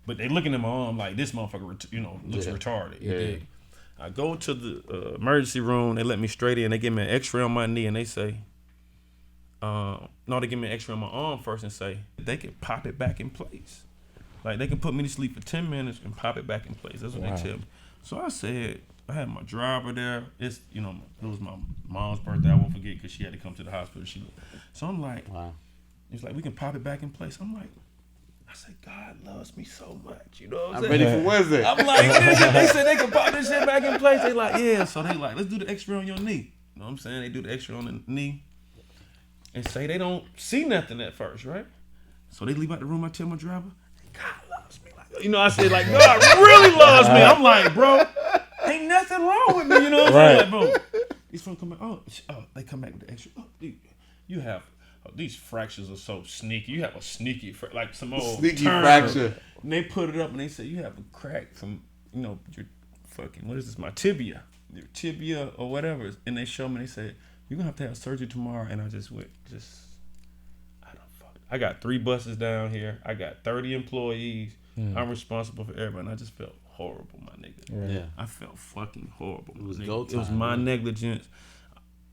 but they looking at my arm like this motherfucker, looks retarded. Yeah. I go to the emergency room. They let me straight in. They give me an X-ray on my knee, and they say, no, they give me an X-ray on my arm first and say they can pop it back in place. Like, they can put me to sleep for 10 minutes and pop it back in place. That's what they tell me. So I said, I had my driver there. It was my mom's birthday. I won't forget because she had to come to the hospital. So I'm like, wow. He's like, we can pop it back in place. I'm like, I said, God loves me so much. You know what I'm I'm saying? ready for Wednesday. I'm like, nigga, they said they can pop this shit back in place. They like, yeah. So they like, let's do the X-ray on your knee. You know what I'm saying? They do the X-ray on the knee and say they don't see nothing at first, right? So they leave out the room. I tell my driver, God loves me. Like, I said, like, God really loves me. I'm like, bro, ain't nothing wrong with me. You know what I'm saying? Like, bro, these folks come back. Oh, they come back with the X-ray. Oh, dude, you have. These fractures are so sneaky. You have a sneaky, like some old sneaky term. fracture. And they put it up and they say you have a crack from, your fucking, what is this? My tibia, your tibia or whatever. And they show me. They said you're gonna have to have surgery tomorrow. And I just went, I got 3 buses down here. I got 30 employees. I'm responsible for everybody. And I just felt horrible, my nigga. Yeah. I felt fucking horrible. It was go time. It was time, my negligence.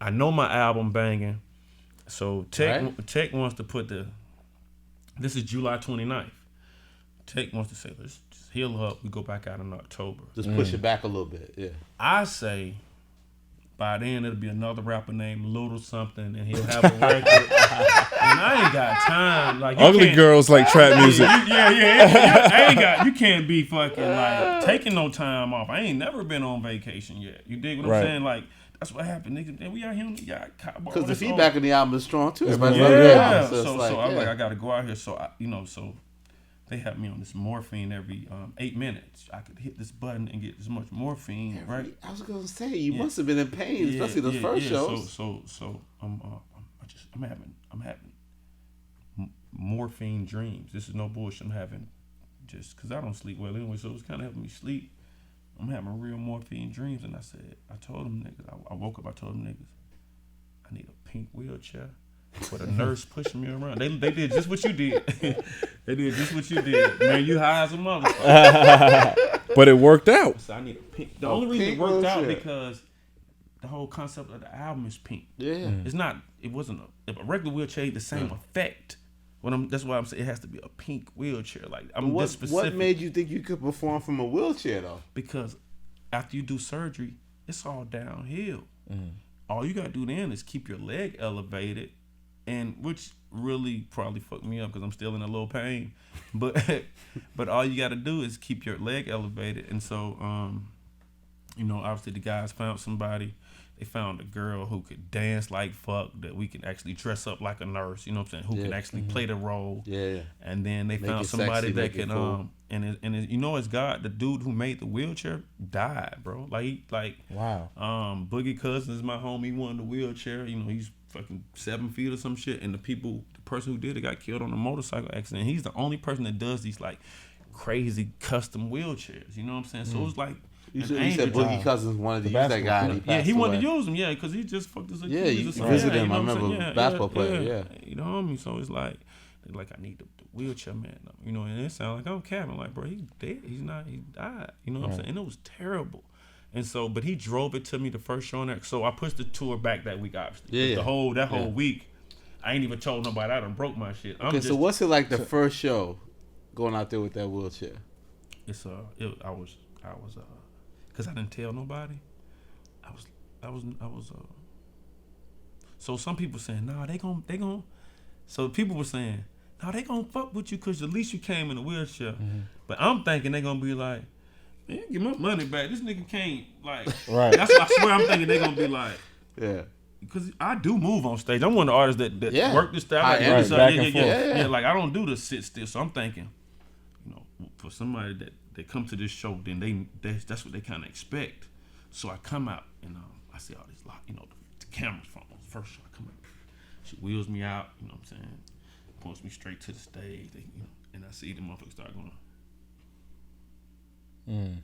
I know my album banging. So Tech wants to put this is July 29th. Tech wants to say, let's just heal up. We go back out in October. Just push it back a little bit, yeah. I say by then it'll be another rapper named Little something and he'll have a record. And I ain't got time. Like, ugly girls like trap music. You can't be fucking like taking no time off. I ain't never been on vacation yet. You dig what I'm saying? Like, that's what happened, nigga. And we out here on the yacht. Because the feedback on the album is strong too. So I gotta go out here. So so they have me on this morphine every 8 minutes. I could hit this button and get as much morphine, right? I was gonna say you must have been in pain, especially those first shows. So I'm having morphine dreams. This is no bullshit. I'm having just because I don't sleep well anyway, so it's kind of helping me sleep. I'm having real morphine dreams, and I told them niggas, I woke up, I told them niggas, I need a pink wheelchair with a nurse pushing me around. They did just what you did. They did just what you did. Man, you high as a motherfucker. But it worked out. So I need a pink. The only reason it worked out because the whole concept of the album is pink. Yeah. It wasn't a regular wheelchair had the same effect. That's why I'm saying it has to be a pink wheelchair. Like, I'm this specific. What made you think you could perform from a wheelchair though? Because after you do surgery, it's all downhill. All you gotta do then is keep your leg elevated, and which really probably fucked me up because I'm still in a little pain. But all you gotta do is keep your leg elevated, and so obviously the guys found somebody. They found a girl who could dance like fuck, that we can actually dress up like a nurse, you know what I'm saying? Who can actually play the role. Yeah. And then they found somebody that can cool. and it's God, the dude who made the wheelchair died, bro. Wow. Boogie Cousins is my homie, he won the wheelchair. He's fucking 7 feet or some shit, and the person who did it got killed on a motorcycle accident. He's the only person that does these like crazy custom wheelchairs, you know what I'm saying? So it was like, you said Boogie Cousins wanted to use that guy. And he wanted to use him, because he just fucked his Achilles. Yeah, you visited him. I remember basketball player. Yeah, you know what I mean. So it's like I need the wheelchair man, and it sounds like I'm capping, like, bro, he's dead. He's not. He died. You know what I'm saying? And it was terrible. And so, but he drove it to me the first show on that. So I pushed the tour back that week, obviously. Yeah. That whole week, I ain't even told nobody. I done broke my shit. So what's it like the first show, going out there with that wheelchair? I was. Cause I didn't tell nobody. I was. So some people saying, nah, they gon'. So people were saying, nah, they gon' fuck with you cause at least you came in a wheelchair. Mm-hmm. But I'm thinking they gonna be like, man, give my money back. This nigga can't Right. That's what I swear I'm thinking they gonna be like, yeah. Because I do move on stage. I'm one of the artists that work this style. Like I don't do the sit still. So I'm thinking, for somebody that come to this show, then that's what they kind of expect. So I come out and I see all these the cameras from first show. I come out, she wheels me out, you know what I'm saying, points me straight to the stage, and I see the motherfuckers start going.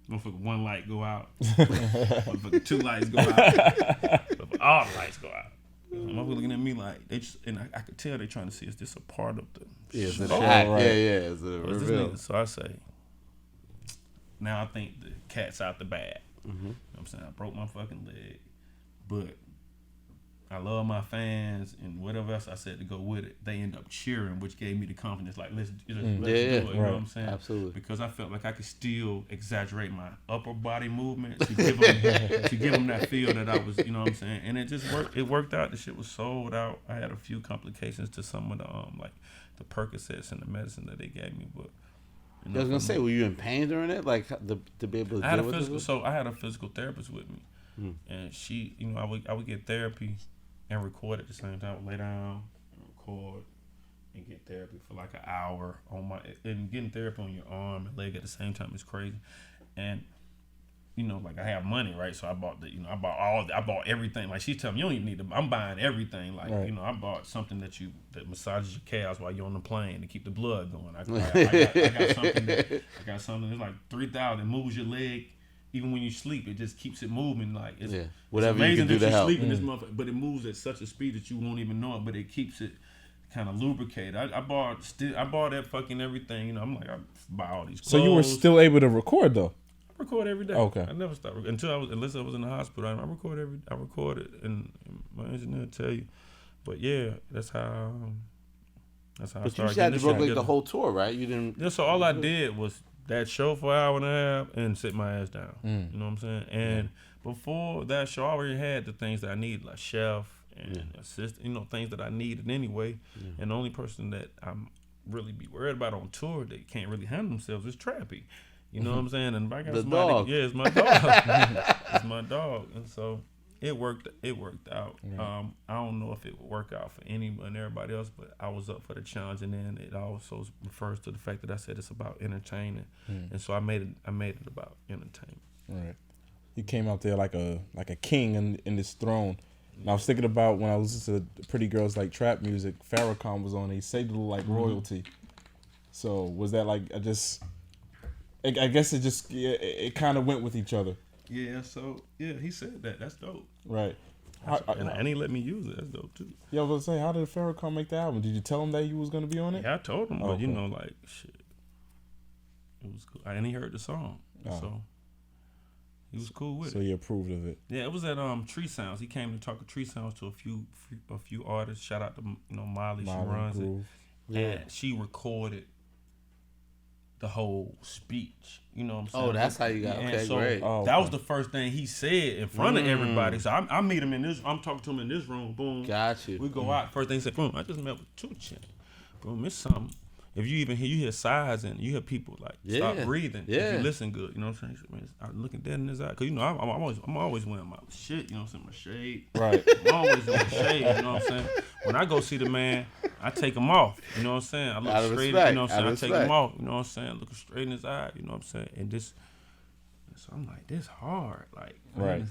Motherfucker, one light go out, motherfucker, 2 lights go out, motherfucker, all the lights go out. Motherfucker looking at me like they just, and I could tell they trying to see is this a part of Yeah, show. right. Yeah. It's a reveal. So I say, now I think the cat's out the bag. You know what I'm saying? I broke my fucking leg, but I love my fans and whatever else I said to go with it. They end up cheering, which gave me the confidence. Like let's do it. You know what I'm saying? Absolutely. Because I felt like I could still exaggerate my upper body movement to give them that feel that I was. You know what I'm saying? And it just worked. It worked out. The shit was sold out. I had a few complications to some of the like the Percocets and the medicine that they gave me, but. I was gonna say, were you in pain during it? Like to be able to deal with it? So I had a physical therapist with me, and she, you know, I would get therapy and record at the same time. I would lay down and record and get therapy for like an hour and getting therapy on your arm and leg at the same time is crazy. And you know, like I have money, right? So I bought I bought everything. Like she's telling me, you don't even need to. I'm buying everything. Like you know, I bought something that massages your calves while you're on the plane to keep the blood going. I got something that's like 3,000. Moves your leg. Even when you sleep, it just keeps it moving. Like it's whatever it's you can do to help. Sleeping this motherfucker, but it moves at such a speed that you won't even know it. But it keeps it kind of lubricated. I bought that fucking everything. You know, I'm like I buy all these clothes. So you were still able to record though. I record every day. Okay. I never stop unless I was in the hospital. I recorded, and my engineer will tell you. But yeah, that's how I started. But you had to book like the whole tour, right? You didn't. Yeah. So all I did was that show for an hour and a half and sit my ass down. You know what I'm saying? And before that show, I already had the things that I needed, like chef and assistant. You know, things that I needed anyway. And the only person that I'm really be worried about on tour that can't really handle themselves is Trappy. You know what I'm saying? And if I got somebody, dog. yeah, it's my dog. It's my dog. And so it worked out. I don't know if it would work out for anyone and everybody else, but I was up for the challenge. And then it also refers to the fact that I said it's about entertaining. And so I made it about entertainment. Right. You came out there like a king in this throne. And I was thinking about when I listened to Pretty Girls Like Trap Music, Farrakhan was on it. He said like royalty. So was that like I guess it kind of went with each other. Yeah, so he said that. That's dope. Right. And he let me use it. That's dope too. Yeah, I was gonna say, how did Farrakhan make the album? Did you tell him that you was gonna be on it? Yeah, I told him, but you know, like shit, it was cool. And he heard the song, so he was cool with it. So he approved of it. Yeah, it was at Tree Sounds. He came to talk to Tree Sounds to a few artists. Shout out to Molly, she runs Groove. It. Yeah, and she recorded the whole speech. You know what I'm saying? Oh, that's how you got. Okay, so great. That was the first thing he said in front of everybody. So I meet him I'm talking to him in this room. Boom. Got you. We go out. First thing he said, boom, I just met with 2 Chainz. Boom, it's something. If you even hear sighs and you hear people like stop breathing. If you listen good, you know what I'm saying? Man, I'm looking dead in his eye. Cause you know I'm always wearing my shit. You know what I'm saying? My shade. Right. I'm always in my shade. You know what I'm saying? When I go see the man, I take him off. You know what I'm saying? I look straight. You know what I'm saying? I take him off. You know what I'm saying? Looking straight in his eye. You know what I'm saying? And this. So I'm like, this hard. Like, right.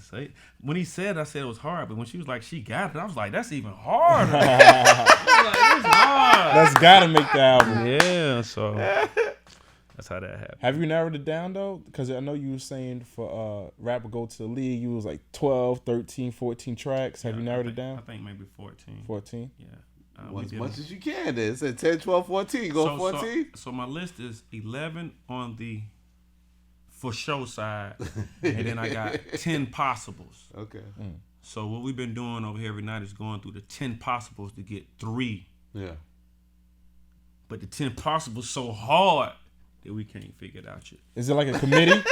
When he said, I said it was hard, but when she was like, she got it, I was like, that's even harder. I was like, it's hard. That's gotta make the album. Yeah, so that's how that happened. Have you narrowed it down though? Because I know you were saying for Rapper Go to the League, you was like 12, 13, 14 tracks. Have you narrowed it down? I think maybe 14. 14? Yeah. As much as you can. Then. It said 10, 12, 14. Go 14. So my list is 11 on the for show side, and then I got 10 possibles. Okay. So what we've been doing over here every night is going through the 10 possibles to get 3. Yeah. But the 10 possibles so hard that we can't figure it out yet. Is it like a committee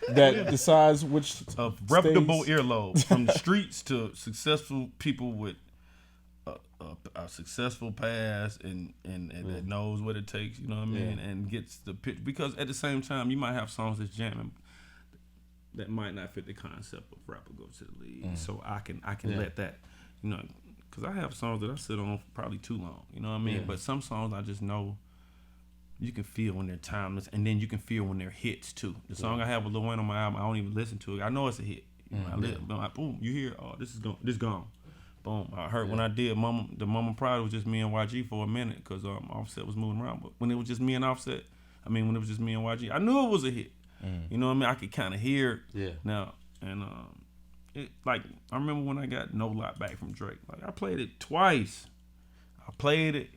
that decides which of reputable earlobes from the streets to successful people with a successful past and that knows what it takes, you know what I mean, and gets the pitch. Because at the same time, you might have songs that's jamming that might not fit the concept of Rapper Go to the League. So I can let that, you know, because I have songs that I sit on for probably too long, you know what I mean. But some songs I just know you can feel when they're timeless, and then you can feel when they're hits too. The song I have with Lil Wayne on my album, I don't even listen to it. I know it's a hit. You know, I'm like, boom, you hear, oh, this is gone. Boom. I heard when I did the Mama Pride, it was just me and YG for a minute because Offset was moving around. But when it was just me and Offset, when it was just me and YG, I knew it was a hit. You know what I mean? I could kind of hear it. Yeah. Now, and it like I remember when I got No Lot back from Drake. Like I played it twice. I played it,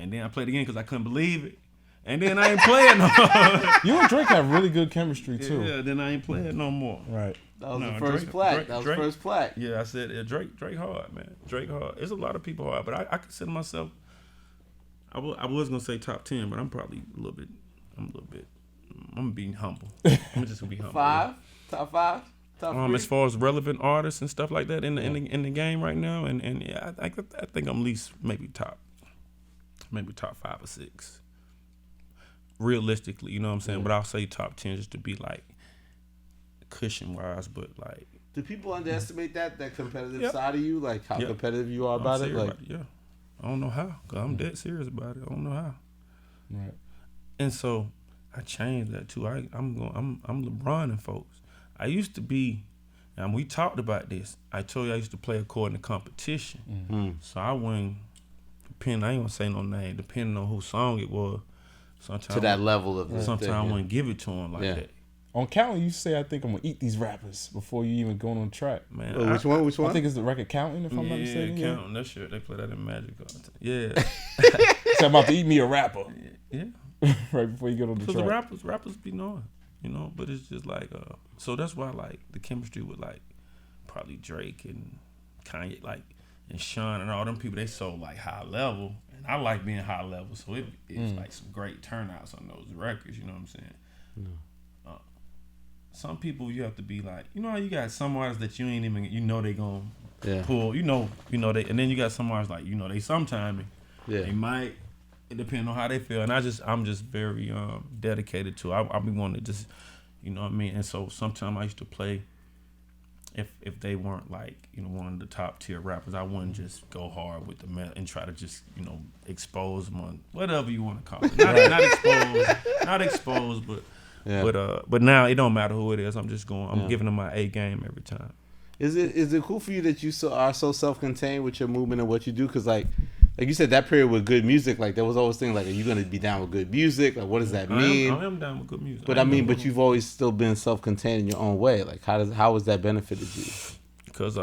And then I played again because I couldn't believe it. And then I ain't playing no more. You and Drake have really good chemistry too. Yeah, then I ain't playing no more. Right. That was the first plaque. That was the first plaque. Yeah, I said Drake hard, man. Drake hard. There's a lot of people hard, but I consider myself. I was gonna say top 10, but I'm probably a little bit. I'm being humble. I'm just gonna be humble. Top five. As far as relevant artists and stuff like that in the game right now, and yeah, I think I'm at least maybe top 5 or 6. Realistically, you know what I'm saying? But I'll say top 10 just to be like cushion wise, but like. Do people underestimate that competitive side of you? Like how competitive you are about it? Like, yeah. I don't know how, cause I'm dead serious about it. I don't know how. Right. And so I changed that too. I'm LeBron and folks. I used to be, and we talked about this. I told you I used to play according to competition. Mm-hmm. So I wouldn't, I ain't gonna say no name, depending on whose song it was. Sometimes to that level of sometimes I wouldn't give it to him like that. On Counting, you say, I think I'm gonna eat these rappers before you even go on the track. Man, which one? I think it's the record Counting, if I'm not mistaken. Yeah, Counting. That shit, they play that in Magic all the time. Yeah. So I'm about to eat me a rapper. Yeah. Right before you get on the track. Because the rappers be knowing, you know, but it's just like, so that's why, like, the chemistry with, like, probably Drake and Kanye, like, and Sean and all them people, they so, like, high level. And I like being high level, so it's like some great turnouts on those records, you know what I'm saying? Some people you have to be like, you know how you got some artists that you ain't even, you know they gonna pull, you know they, and then you got some artists like, you know, they sometime they might, it depends on how they feel, and I'm just very dedicated to it. I be wanting to just, you know what I mean, and so sometimes I used to play, if they weren't like, you know, one of the top tier rappers, I wouldn't just go hard with them and try to just, you know, expose them on whatever you want to call it, not exposed, but. Yeah. But now it don't matter who it is. I'm just going. I'm giving them my A game every time. Is it cool for you that you are so self-contained with your movement and what you do? Because like you said, that period with good music, like there was always things like, are you gonna be down with good music? Like what does that mean? I am down with good music. But but you've always still been self-contained in your own way. Like how has that benefited you? Because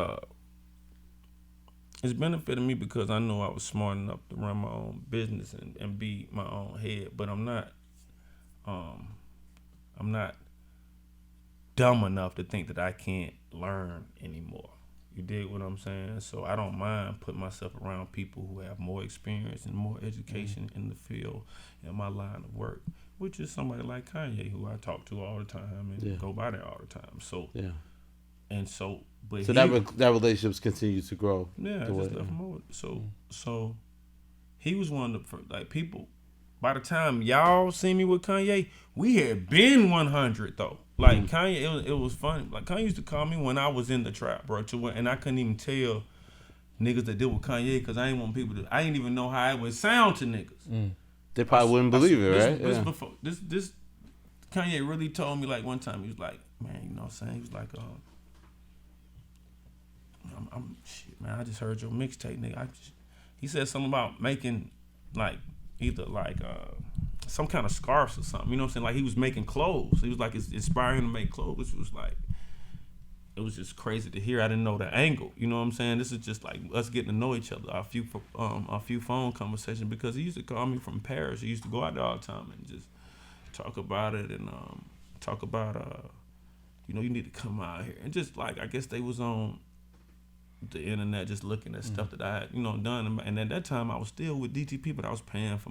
it's benefited me because I know I was smart enough to run my own business and be my own head. But I'm not dumb enough to think that I can't learn anymore. You dig what I'm saying? So I don't mind putting myself around people who have more experience and more education in the field in my line of work, which is somebody like Kanye, who I talk to all the time and go by there all the time. So that relationships continues to grow. Yeah, I just left him over. So he was one of the first, like, people. By the time y'all see me with Kanye, we had been 100 though. Like Kanye, it was funny. Like Kanye used to call me when I was in the trap, bro. And I couldn't even tell niggas that deal with Kanye because I ain't want people to. I didn't even know how it would sound to niggas. They probably wouldn't believe it, right? This before this Kanye really told me, like, one time he was like, man, you know what I'm saying? He was like, I'm shit, man. I just heard your mixtape, nigga. He said something about making like either like some kind of scarves or something. You know what I'm saying? Like he was making clothes. He was like inspiring to make clothes, which was like, it was just crazy to hear. I didn't know the angle. You know what I'm saying? This is just like us getting to know each other. Our few phone conversations, because he used to call me from Paris. He used to go out there all the time and just talk about it and talk about you know, you need to come out here, and just like, I guess they was on the internet just looking at stuff that I had, you know, done. And at that time I was still with DTP, but I was paying for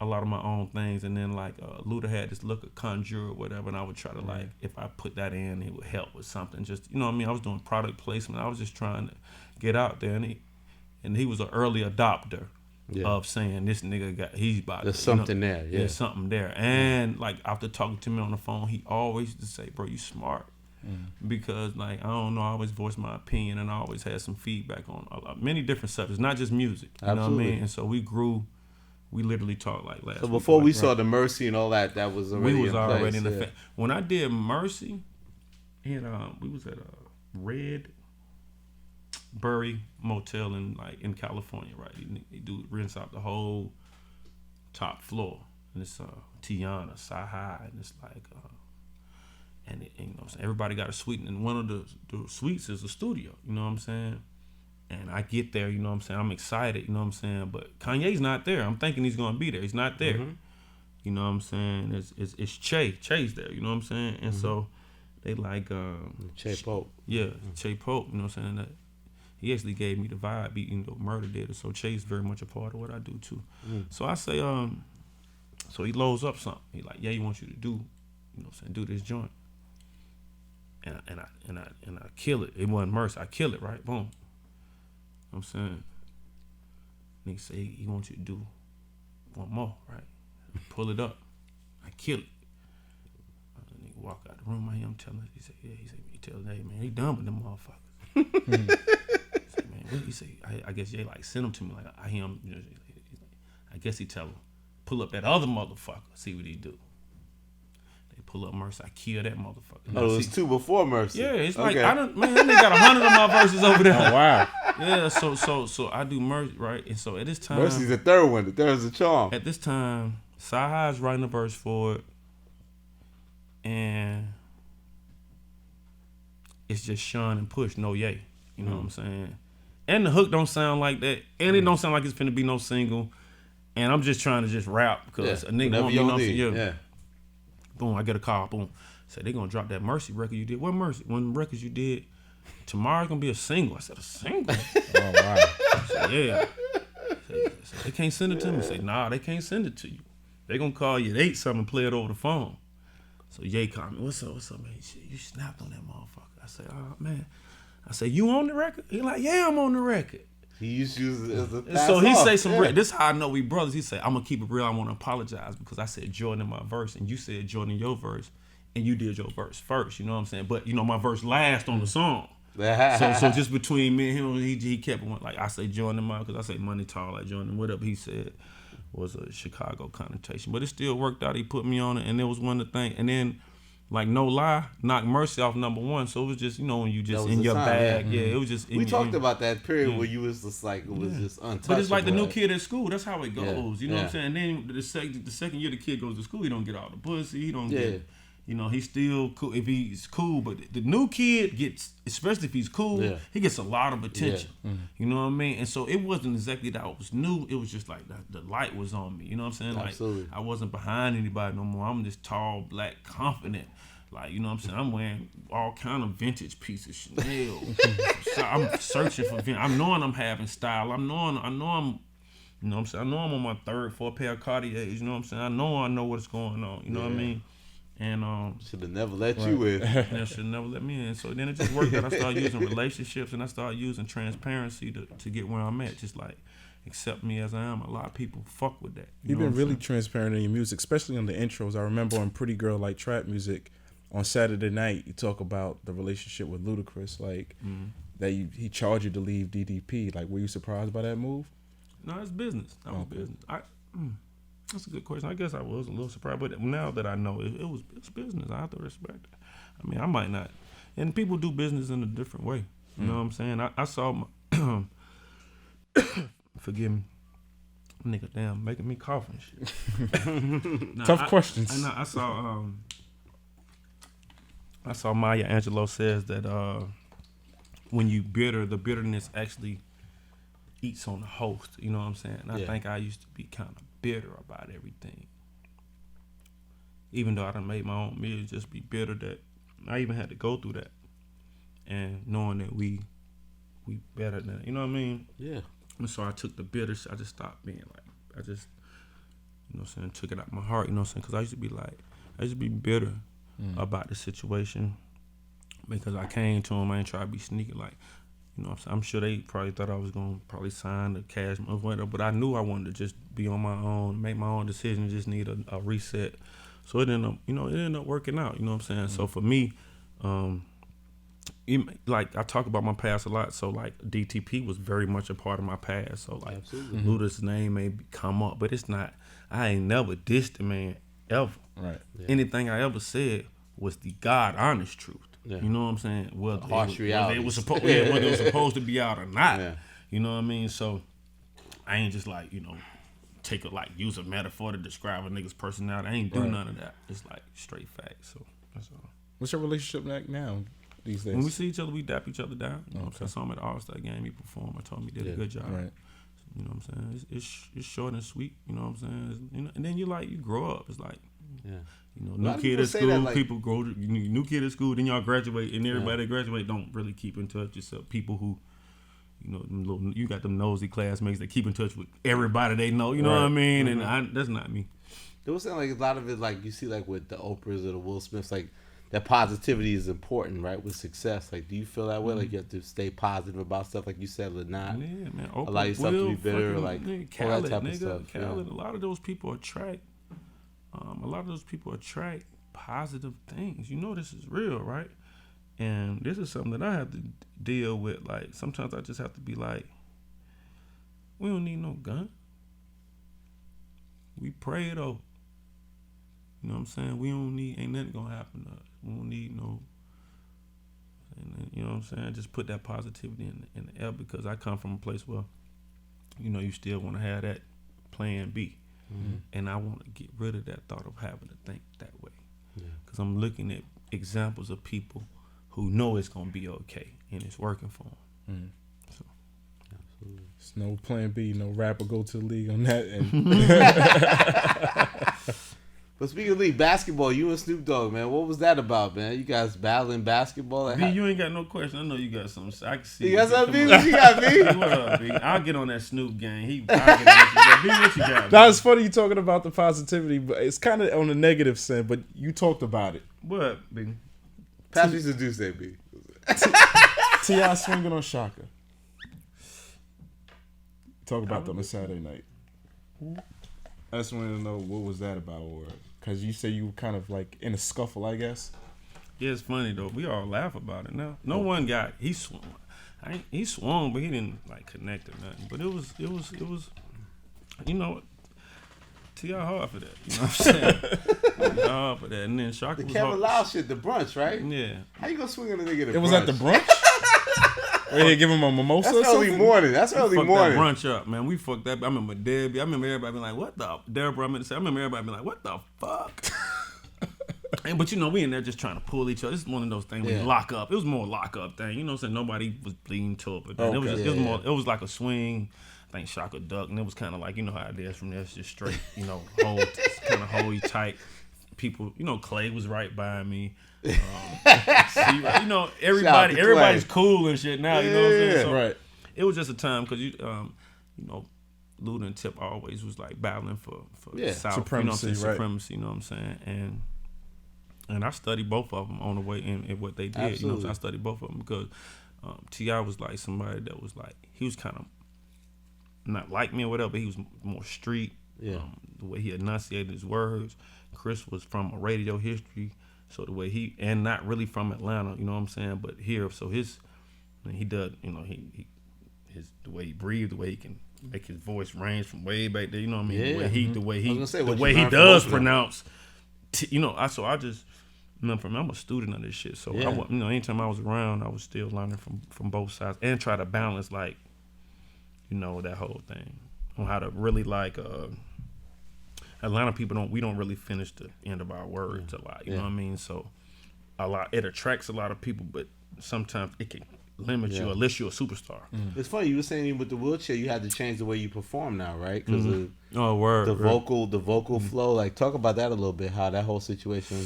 a lot of my own things. And then like Luda had this look of Conjure or whatever, and I would try to like, if I put that in, it would help with something. Just, you know what I mean? I was doing product placement. I was just trying to get out there, and he was an early adopter of saying, this nigga he's about there's something there. Yeah, there's something there. And like after talking to me on the phone, he always used to say, bro, you smart. Because like, I don't know, I always voiced my opinion and I always had some feedback on many different subjects, not just music. You know what I mean? And so we grew. We literally talked like last. So before we saw the Mercy and all that, that was already in the when I did Mercy, and we was at a Red Bury Motel in California, right? They do rinse out the whole top floor, and it's Tiana, Sahai, and it's like. And you know what I'm saying? Everybody got a suite, and one of the suites is a studio. You know what I'm saying? And I get there, you know what I'm saying? I'm excited, you know what I'm saying? But Kanye's not there. I'm thinking he's gonna be there. He's not there. Mm-hmm. You know what I'm saying? It's Che's there, you know what I'm saying? And so they like Che Pope. Yeah, Che Pope, you know what I'm saying? That he actually gave me the vibe, even though Murder did it. So Che's very much a part of what I do too. So I say, so he loads up something. He like, yeah, he wants you to do, you know what I'm saying, do this joint. And I kill it. It wasn't Mercy. I kill it, right? Boom. You know what I'm saying? Nigga say he wants you to do one more, right? Pull it up. I kill it. Nigga walk out the room. I hear him telling us. He said, yeah. He said, he tell hey man, he done with them motherfuckers. He said, man, what he say? I guess they like send him to me. Like I hear him. You know, I guess he tell him, pull up that other motherfucker. See what he do. They pull up Mercy. I kill that motherfucker. Oh, it was 2 before Mercy. Yeah, it's like I don't. Man, they got 100 of my verses over there. Oh wow. Yeah, so I do Mercy, right? And so at this time, Mercy's the third one. The third is a charm. At this time, Sci-Hi's writing a verse for it, and it's just Sean and Push, no Ye. You know what I'm saying? And the hook don't sound like that, and it don't sound like it's finna be no single. And I'm just trying to just rap because a nigga want me, you know what I'm saying? Yeah. Boom, I get a call. Boom, say they gonna drop that Mercy record you did. What Mercy? One records you did. Tomorrow's gonna be a single. I said, a single? Oh, wow. I said, yeah. So they can't send it to me. I say, nah, they can't send it to you. They gonna call you at 8 something and play it over the phone. So Ye called me, what's up, man? Shit, you snapped on that motherfucker. I say, oh, man. I say, you on the record? He like, yeah, I'm on the record. He used to use it as a pass so he off. say some real, this is how I know we brothers. He say, I'm gonna keep it real, I wanna apologize because I said Jordan in my verse and you said Jordan in your verse and you did your verse first, you know what I'm saying? But you know my verse last on the song. so just between me and him, he kept one like I say Jordan in mine because I say money tall like Jordan. Whatever he said was a Chicago connotation, but it still worked out. He put me on it, and it was one of the things. And then, like no lie, knocked Mercy off #1. So it was just when you just in your bag, it was just. We talked about that period where you was just like it was just untouchable. But it's like the new kid at school. That's how it goes. You know what I'm saying? And then the second year the kid goes to school, he don't get all the pussy. He don't get. He's still cool if he's cool, but the new kid gets, especially if he's cool, he gets a lot of attention. You know what I mean? And so it wasn't exactly that I was new. It was just like the light was on me. You know what I'm saying? Absolutely. Like I wasn't behind anybody no more. I'm just tall, black, confident. Like, you know what I'm saying? I'm wearing all kind of vintage pieces, Chanel. So I'm searching for vintage. I'm knowing I'm having style. I know I'm, you know what I'm saying? I know I'm on my 3rd, 4th pair of Cartiers. You know what I'm saying? I know what's going on. You know what I mean? And should have never let you in. Yeah, should have never let me in. So then it just worked out. I started using relationships and I started using transparency to get where I'm at. Just like accept me as I am. A lot of people fuck with that. You've been really transparent in your music, especially on the intros. I remember on Pretty Girl Like Trap Music on Saturday night, you talk about the relationship with Ludacris, like that he charged you to leave DDP. Like, were you surprised by that move? No, it's business. That was business. That's a good question. I guess I was a little surprised, but now that I know it's business, I have to respect it. I mean, I might not, and people do business in a different way. You know what I'm saying? I saw my forgive me, nigga, damn, making me cough and shit. Tough questions. I saw Maya Angelou says that when you bitter, the bitterness actually eats on the host. You know what I'm saying? And I think I used to be kind of bitter about everything. Even though I done made my own music, just be bitter that I even had to go through that. And knowing that we better than, you know what I mean? Yeah. And so I took the bitter, I just stopped being like, I just, you know what I'm saying, took it out my heart, you know what I'm saying? Because I used to be bitter about the situation because I came to him, I ain't try to be sneaky like, you know what I'm saying? I'm sure they probably thought I was going to sign the cash or whatever, but I knew I wanted to just be on my own, make my own decision, just need a reset. So it ended up working out, you know what I'm saying? So for me, like I talk about my past a lot, so like DTP was very much a part of my past. So like Luda's name may come up, but it's not. I ain't never dissed the man ever. Right. Yeah. Anything I ever said was the God honest truth. Yeah. You know what I'm saying? Whether it was supposed to be out or not. Yeah. You know what I mean? So I ain't just like use a metaphor to describe a nigga's personality. I ain't do none of that. It's like straight facts. So that's all. What's your relationship like now? these days? When we see each other, we dap each other down. You know what I'm Okay. saying? I saw him at the All-Star game. He performed. I told him he did a good job. Right. You know what I'm saying? It's short and sweet. You know what I'm saying? You know, and then you grow up. It's like, you know, new kid at school, people grow. New kid at school, then y'all graduate, and everybody that graduate don't really keep in touch. Except people who, you know, you got them nosy classmates that keep in touch with everybody they know. You know what I mean? And that's not me. They were saying like a lot of it, like you see, like with the Oprahs or the Will Smiths, like that positivity is important, right? With success, like, do you feel that way? Like you have to stay positive about stuff, like you said, or not? Yeah, man. Oprah, allow yourself to be bitter, like Khaled, all that type of stuff. Khaled, a lot of those people attract. A lot of those people attract positive things. You know, this is real, right? And this is something that I have to deal with. Like, sometimes I just have to be like, we don't need no gun. We pray though. You know what I'm saying? We don't need, ain't nothing gonna happen to us. We don't need no, and you know what I'm saying? Just put that positivity in the air, because I come from a place where, you know, you still want to have that plan B. Mm-hmm. And I want to get rid of that thought of having to think that way. Because I'm looking at examples of people who know it's going to be okay and it's working for them. So, Absolutely. There's no plan B, no rapper go to the league on that. And But speaking of league basketball, you and Snoop Dogg, man, what was that about, man? You guys battling basketball? B, you ain't got no question. I know you got something. I can see. You got something, B? What you got, B? What up, B? I'll get on that Snoop gang. I'll get on that. B, what you got? that was funny you talking about the positivity, but it's kind of on the negative side. But you talked about it. What, B? Pass me some juice there, B. T.I. swinging on Shaka. Talk about that on Saturday night. I just wanted to know what was that about, or because you say you were kind of like in a scuffle, I guess. Yeah, it's funny though. We all laugh about it now. No one got he swung. He swung, but he didn't like connect or nothing. But it was. You know, T.I. hard for that. You know what I'm saying? Hard for that. And then Shaka The was Kevin hard. Lau shit, the brunch, right? Yeah. How you gonna swing on a nigga at a brunch? It was at the brunch. Where they give him a mimosa? That's or early something? morning. That's early Fuck morning. that brunch up, man. We fucked that. I remember Debbie. I remember everybody being like, "What the?" Deborah. I remember everybody being like, "What the fuck?" But you know, we in there just trying to pull each other. This is one of those things where you lock up. It was more lock up thing. You know what I'm saying? Nobody was bleeding to it. But it was more. It was like a swing. I think Shaka ducked, and it was kind of like, you know how it is from there. It's just straight. You know, hold you tight. People, you know, Clay was right by me. You know, everybody's cool and shit now. You know what I'm saying? So right. It was just a time because you know, Luda and Tip always was like battling for South supremacy, you know what I'm saying? right. Supremacy, you know what I'm saying? And I studied both of them on the way in what they did. Absolutely. You know what I'm saying? I studied both of them because T.I. was like somebody that was like, he was kind of not like me or whatever, but he was more street. Yeah. The way he enunciated his words. Chris was from a radio history, so the way he, and not really from Atlanta, you know what I'm saying, but here, so he does, you know, the way he breathed, the way he can make his voice range from way back there, you know what I mean? Yeah. The way he does pronounce, you know, I'm a student of this shit, so yeah. you know, anytime I was around, I was still learning from both sides and try to balance, like, you know, that whole thing on how to really like. Atlanta people we don't really finish the end of our words a lot. You know what I mean? So it attracts a lot of people, but sometimes it can limit you unless you're a superstar. It's funny you were saying with the wheelchair you had to change the way you perform now, right? Because of the vocal flow. Like, talk about that a little bit. How that whole situation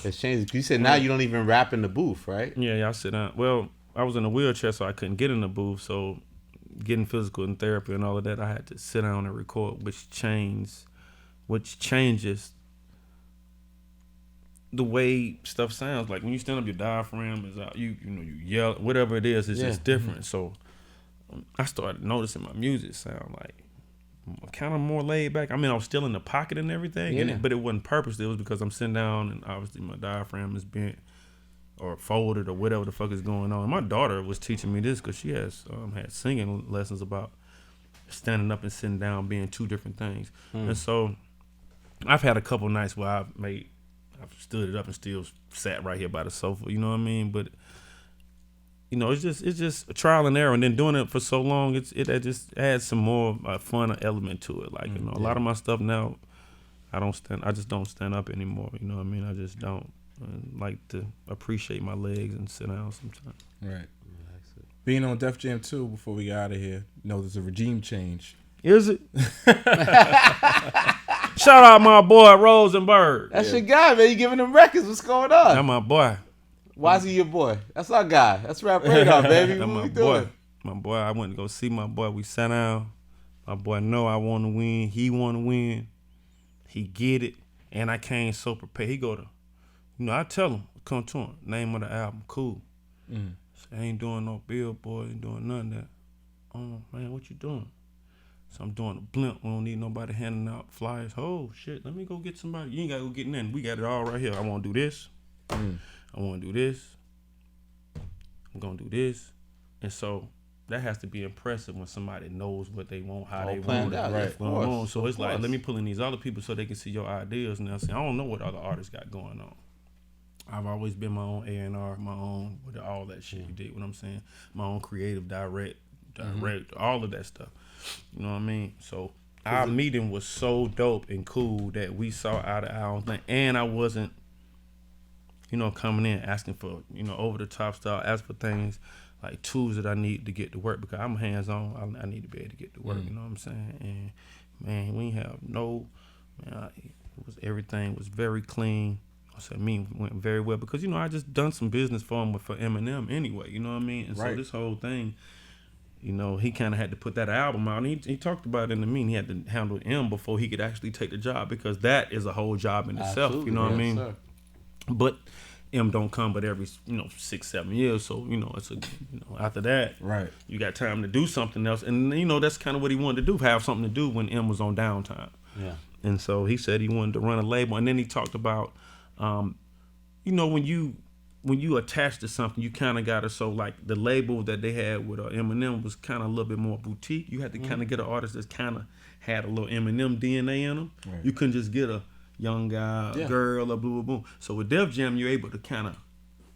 has changed. You said now you don't even rap in the booth, right? Yeah, I sit down. Well, I was in a wheelchair, so I couldn't get in the booth. So getting physical and therapy and all of that, I had to sit down and record, which changes the way stuff sounds. Like when you stand up, your diaphragm is out. You know, you yell, whatever it is, it's just different. So I started noticing my music sound like kind of more laid back. I mean, I was still in the pocket and everything, but it wasn't purposely. It was because I'm sitting down and obviously my diaphragm is bent or folded or whatever the fuck is going on. My daughter was teaching me this because she has had singing lessons about standing up and sitting down being two different things. And so I've had a couple nights where I've stood it up and still sat right here by the sofa, you know what I mean? But you know, it's just a trial and error, and then doing it for so long, it just adds some more fun element to it. Like, you know, a lot of my stuff now, I just don't stand up anymore, you know what I mean? I just don't. and like to appreciate my legs and sit down sometimes. Right. Being on Def Jam 2 before we get out of here, you know, there's a regime change. Is it? Shout out my boy Rosenberg. That's your guy, man. You giving him records. What's going on? That's my boy. Why is he your boy? That's our guy. That's Rap Radar, baby. That's What my we boy. doing? My boy. I went to go see my boy. We sat down. My boy know I want to win. He want to win. He get it. And I came so prepared. He go to, you know, I tell him, come to him, name of the album, cool. I ain't doing no billboard, ain't doing none of that. Oh, man, what you doing? So I'm doing a blimp. We don't need nobody handing out flyers. Oh, shit, let me go get somebody. You ain't got to go get nothing. We got it all right here. I want to do this. I want to do this. I'm going to do this. And so that has to be impressive when somebody knows what they want, how they want it. Right. Going on. So it's like, let me pull in these other people so they can see your ideas. Now, see, I don't know what other artists got going on. I've always been my own A&R, my own, with all that shit. You dig what I'm saying? My own creative direct, all of that stuff. You know what I mean? So our meeting was so dope and cool that we saw out of our own thing. And I wasn't, you know, coming in asking for, you know, over the top stuff, ask for things like tools that I need to get to work because I'm hands on. I need to be able to get to work. You know what I'm saying? And man, we have everything was very clean. I said, went very well because, you know, I just done some business for him for Eminem anyway, you know what I mean? And so this whole thing, you know, he kind of had to put that album out. And he talked about it in the meeting. He had to handle M before he could actually take the job because that is a whole job in itself, you know what I mean? Sir. But M don't come but every, 6-7 years. So, you know, it's after that, you got time to do something else. And, you know, that's kind of what he wanted to do, have something to do when M was on downtime. Yeah. And so he said he wanted to run a label. And then he talked about, you know, when you attach to something, you kind of got to, so like the label that they had with Eminem was kind of a little bit more boutique. You had to kind of get an artist that kind of had a little Eminem DNA in them. Right. You couldn't just get a young guy, a girl, or boom, boom. So with Def Jam, you're able to kind of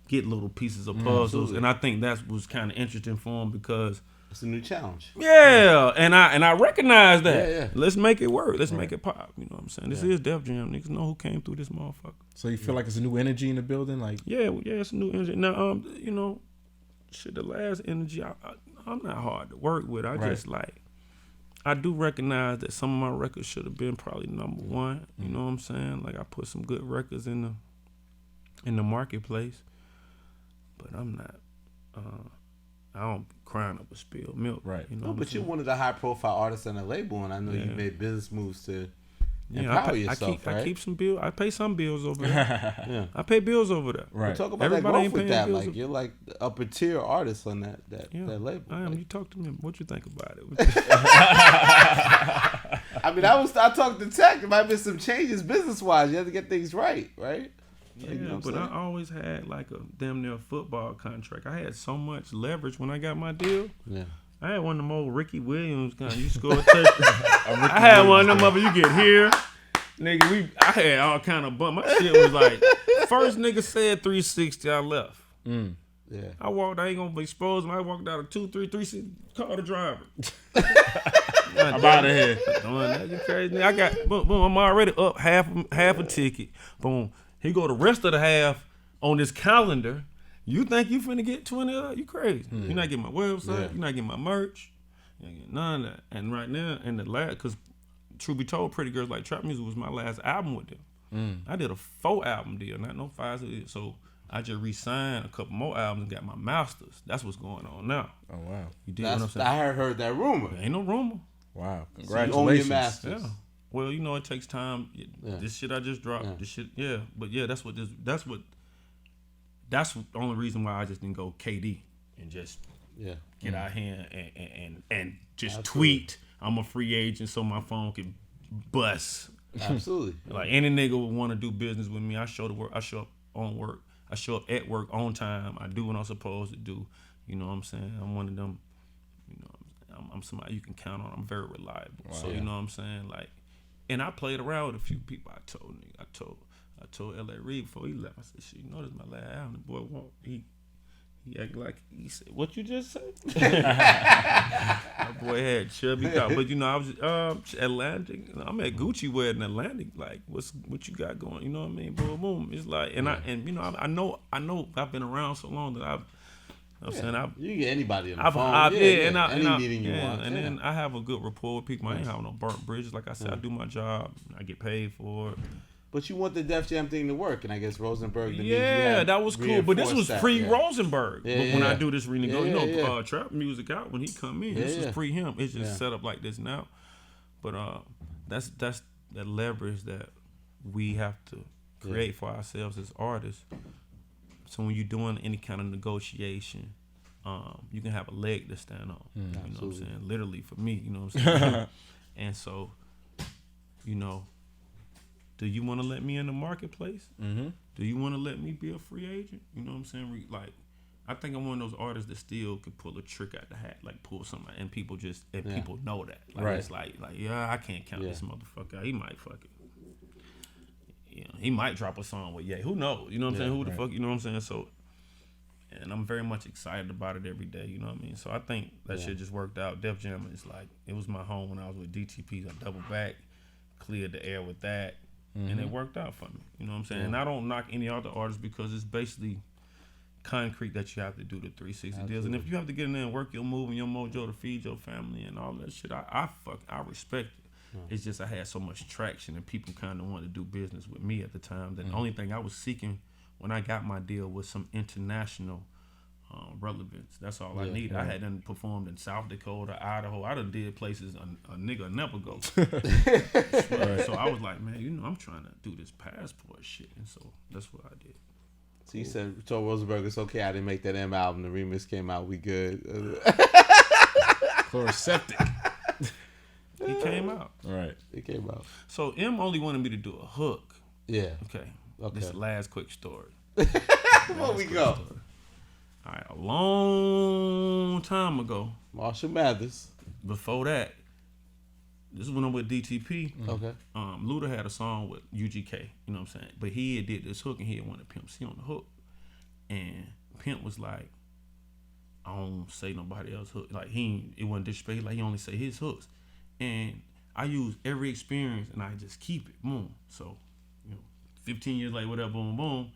get little pieces of puzzles, and I think that was kind of interesting for him because it's a new challenge. Yeah, and I recognize that. Yeah. Let's make it work. Let's make it pop. You know what I'm saying? This is Def Jam. Niggas know who came through this motherfucker. So you feel like it's a new energy in the building, like? Yeah, it's a new energy. Now, you know, the last energy, I'm not hard to work with. I just like, I do recognize that some of my records should have been probably number one. You know what I'm saying? Like I put some good records in the marketplace, but I'm not. I don't be crying over spilled milk. Right. You know but you're one of the high profile artists on the label, and I know you made business moves to empower yourself, right? I keep some bills. I pay some bills over there. I pay bills over there. Right. Talk about everybody that growth with that. Like you're like the upper tier artist on that label. I am. You talk to me. What you think about it? I mean, I talked to Tech. There might be some changes business wise. You have to get things right? Yeah, you know but I always had like a damn near football contract. I had so much leverage when I got my deal. Yeah. I had one of them old Ricky Williams kind of, you score a touchdown. I had one of them you get here. Nigga, I had all kind of bump. My shit was like, first nigga said 360, I left. Yeah. I ain't gonna expose him. I walked out of 360, call the driver. I'm out of here. Doing that, you crazy. I got, boom, I'm already up half a ticket. Boom. He go the rest of the half on this calendar. You think you finna get 20 up? You crazy. You're not getting my website. You're not getting my merch. You're not getting none of that. And right now, in the last, because truth be told, Pretty Girls Like Trap Music was my last album with them. I did a 4-album deal, not no 5. So I just re-signed a couple more albums and got my masters. That's what's going on now. Oh, wow. You did what I'm saying? I heard that rumor. There ain't no rumor. Wow. Congratulations. So you own your masters. Yeah. Well, you know, it takes time. This shit I just dropped. This shit, but that's the only reason why I just didn't go KD and just get out here and just tweet I'm a free agent so my phone can bust. Absolutely. Like any nigga would want to do business with me. I show up on work. I show up at work on time. I do what I'm supposed to do. You know what I'm saying? I'm one of them. You know, I'm somebody you can count on. I'm very reliable. Wow, so you know what I'm saying? Like. And I played around with a few people. I told L.A. Reid before he left. I said, "Shit, you know this is my last album." The boy walked. He He act like he said, "What you just said?" My boy had chubby cock, but I was Atlantic. I'm at Gucci wear in Atlantic. Like, what you got going? You know what I mean? Boom, boom. It's like, I know. I've been around so long that I'm saying you can get anybody on the phone. Any meeting you want. And then I have a good rapport with people. I ain't have no burnt bridges. Like I said, I do my job. I get paid for it. But you want the Def Jam thing to work, and I guess Rosenberg. That was cool. But this was pre-Rosenberg. When I do this renego, trap music out when he come in. This was pre him. It's just set up like this now. But that's that leverage that we have to create for ourselves as artists. So when you're doing any kind of negotiation, you can have a leg to stand on. You know what I'm saying? Literally for me, you know what I'm saying? And so, do you want to let me in the marketplace? Mm-hmm. Do you want to let me be a free agent? You know what I'm saying? Like, I think I'm one of those artists that still could pull a trick out the hat, like pull something, and people people know that. Like, it's like, I can't count this motherfucker out. He might fuck it. He might drop a song with Ye. Who knows? You know what I'm saying? Who the fuck? You know what I'm saying? So, and I'm very much excited about it every day. You know what I mean? So I think that shit just worked out. Def Jam is like, it was my home when I was with DTP. I doubled back, cleared the air with that. And it worked out for me. You know what I'm saying? And I don't knock any other artists because it's basically concrete that you have to do the 360 deals. And if you have to get in there and work your move and your mojo to feed your family and all that shit, I respect it. It's just I had so much traction and people kind of wanted to do business with me at the time that the only thing I was seeking when I got my deal was some international relevance. That's all I needed. I had done performed in South Dakota, Idaho. I done did places a nigga never go. So I was like, man, I'm trying to do this passport shit, and so that's what I did. So you told Rosenberg it's okay. I didn't make that M album. The remix came out. We good. Chloroseptic. He came out. Right. It came out. So M only wanted me to do a hook. Yeah. Okay. This is the last quick story. Where we go? Story. All right, a long time ago. Marshall Mathers. Before that, this is when I'm with DTP. Okay. Luda had a song with UGK, you know what I'm saying? But he had did this hook and he had wanted Pimp C on the hook. And Pimp was like, I don't say nobody else hook. Like it wasn't disrespect, like he only say his hooks. And I use every experience and I just keep it. Boom. So, 15 years later, whatever, boom, boom.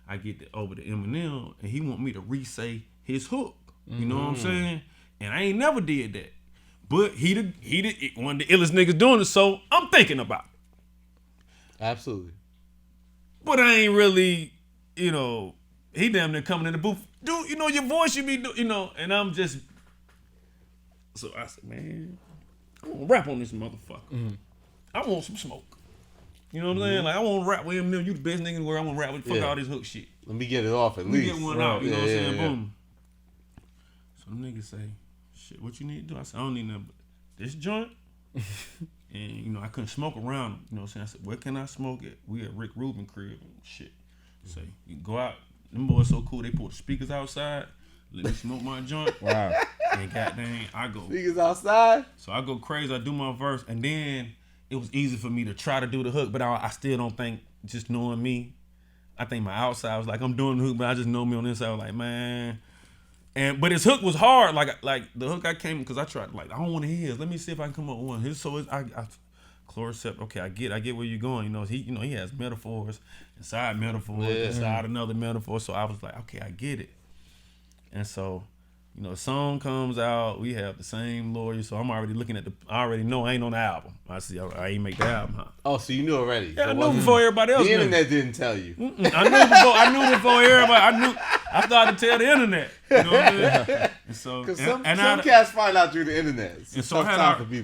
I get over to Eminem, and he want me to re-say his hook. You know what I'm saying? And I ain't never did that. But he one of the illest niggas doing it, so I'm thinking about it. Absolutely. But I ain't really, he damn near coming in the booth. Dude, your voice you be, and I'm just. So I said, man, I want to rap on this motherfucker. I want some smoke. You know what I'm saying? Like, I want to rap with Eminem. You the best nigga in the world. I want to rap with. Fuck all this hook shit. Let me get it off at least. Let me get one out. You know what I'm saying? Boom. So the niggas say, shit, what you need to do? I said, I don't need nothing but this joint. And, I couldn't smoke around him. You know what I'm saying? I said, where can I smoke it? We at Rick Rubin crib and shit. Say, you can go out. Them boys so cool. They put the speakers outside. Let me smoke my joint. Wow. And goddamn, I go. Speakers outside? So I go crazy. I do my verse. And then it was easy for me to try to do the hook, but I still don't think, just knowing me, I think my outside was like, I'm doing the hook, but I just know me on the inside. I was like, man. But his hook was hard. Like the hook I came, because I tried, like, I don't want to hear his. Let me see if I can come up with one. I Chloroseptic, okay, I get where you're going. He has metaphors, inside metaphors, inside another metaphor. So I was like, okay, I get it. And so, the song comes out, we have the same lawyer, so I'm already looking at I already know I ain't on the album. I see, I ain't make the album, huh? Oh, so you knew already? Yeah, I knew before everybody else The knew. internet didn't tell you. I knew before everybody. I started to tell the internet. You know what I mean? And so, because some cats find out through the internet. And so I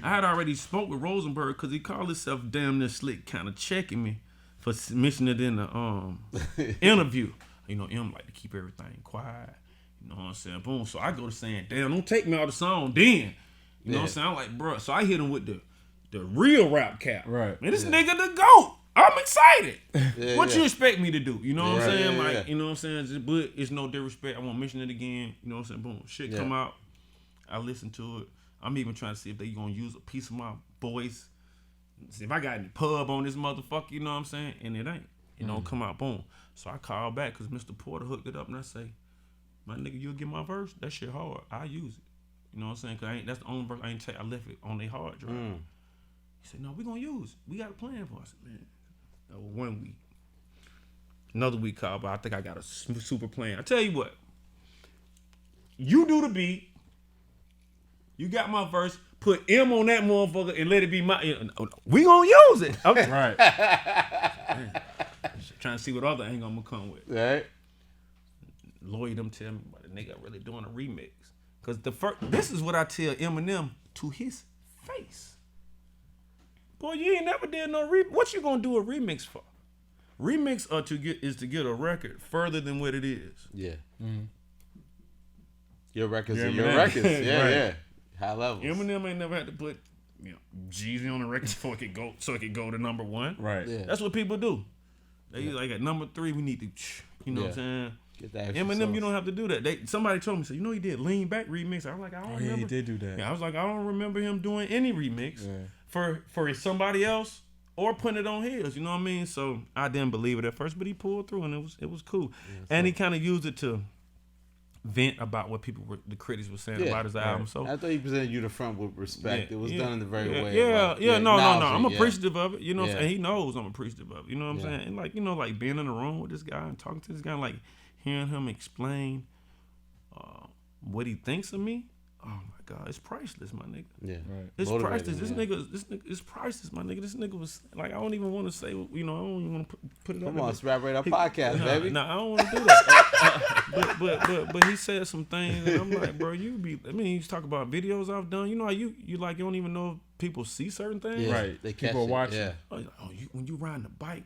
had already spoke with Rosenberg because he called himself damn near slick, kind of checking me for mentioning it in the interview. M like to keep everything quiet. You know what I'm saying? Boom. So I go to saying, damn, don't take me out of the song then. You know what I'm saying? I'm like, bro. So I hit him with the real rap cap. Right. Man, this nigga the GOAT. I'm excited. What you expect me to do? You know what I'm saying? Like, you know what I'm saying? But it's no disrespect. I won't mention it again. You know what I'm saying? Boom. Shit come out. I listen to it. I'm even trying to see if they gonna use a piece of my voice. See if I got any pub on this motherfucker, you know what I'm saying? And it ain't. It don't come out. Boom. So I call back because Mr. Porter hooked it up and I say, my nigga, you'll get my verse. That shit hard. I use it. You know what I'm saying? Cause that's the only verse I left it on their hard drive. He said, no, we gonna use it. We got a plan for us, man. 1 week. Another week called, but I think I got a super plan. I tell you what. You do the beat. You got my verse. Put M on that motherfucker and let it be my. We gonna use it. Okay. Right. Trying to see what other angle I'm gonna come with. Right. Lawyer them tell me, but the nigga really doing a remix. Cause this is what I tell Eminem to his face. Boy, you ain't never did no remix. What you gonna do a remix for? Remix is to get a record further than what it is. Yeah. Mm-hmm. Your records are your records. Yeah, right. Yeah. High levels. Eminem ain't never had to put Jeezy on the record so it could go to number 1. Right. Yeah. That's what people do. They like at number 3 we need to what I'm saying? Get that Eminem, sauce. You don't have to do that. Somebody told me, so he did Lean Back remix. I was like, I don't remember. Yeah, he did do that. Yeah, I was like, I don't remember him doing any remix for somebody else or putting it on his. You know what I mean? So I didn't believe it at first, but he pulled through and it was cool. Yeah, and he kind of used it to vent about what the critics were saying about his album. So I thought he presented you the front with respect. It was done in the very way. No. I'm appreciative of it. You know what I'm saying? He knows I'm appreciative of it. You know what I'm saying? And like, like being in the room with this guy and talking to this guy, like hearing him explain what he thinks of me. Oh my God, it's priceless, my nigga. Yeah, right. It's priceless. This nigga is priceless, my nigga. This nigga was like, I don't even want to say, I don't even want to put it up. Come on, it's Rap Radar podcast, baby. No, I don't want to do that. but he said some things, and I'm like, bro, he's talking about videos I've done. You know how you don't even know if people see certain things. Yeah, right. They people are watching. Yeah. When you riding the bike,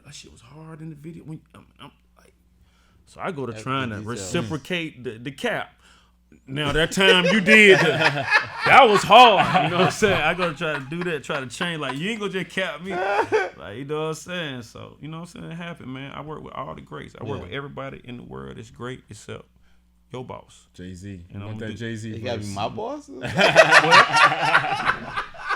that shit was hard in the video. So I go to trying to reciprocate the cap. Now that time you did that was hard. You know what I'm saying? I gotta try to do that, try to change. Like, you ain't gonna just cap me. Like, you know what I'm saying? So, you know what I'm saying? It happened, man. I work with all the greats. I work with everybody in the world that's great except your boss. Jay-Z. You want that Jay-Z? You gotta be my boss?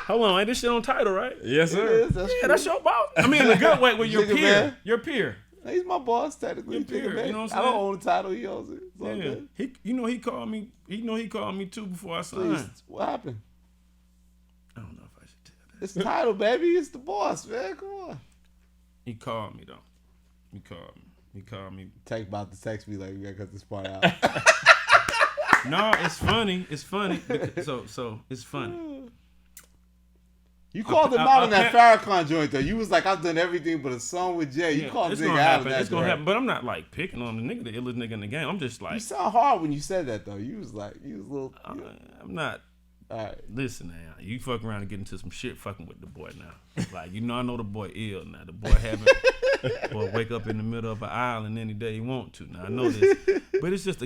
Hold on, ain't this shit on TIDAL, right? Yes, sir. That's your boss. I mean, in a good way with your peer. Man. Your peer. He's my boss, technically. Your peer, you know what I'm saying? I don't own the title. He owns it. It's all good. He called me. He called me too before I signed. Please, what happened? I don't know if I should tell that. It's title, baby. It's the boss, man. Come on. He called me though. He called me. Tech about to text me like, we gotta cut this part out. No, it's funny. It's funny. So it's funny. You called him out on that Farrakhan joint though. You was like, I've done everything but a song with Jay. You called nigga out of that. It's gonna happen. But I'm not like picking on the nigga, the illest nigga in the game. I'm just like, you sound hard when you said that though. You was a little. I'm not. All right. Listen now, you fuck around and get into some shit fucking with the boy now. Like, I know the boy ill now. The boy boy wake up in the middle of an island any day he want to. Now I know this, but it's just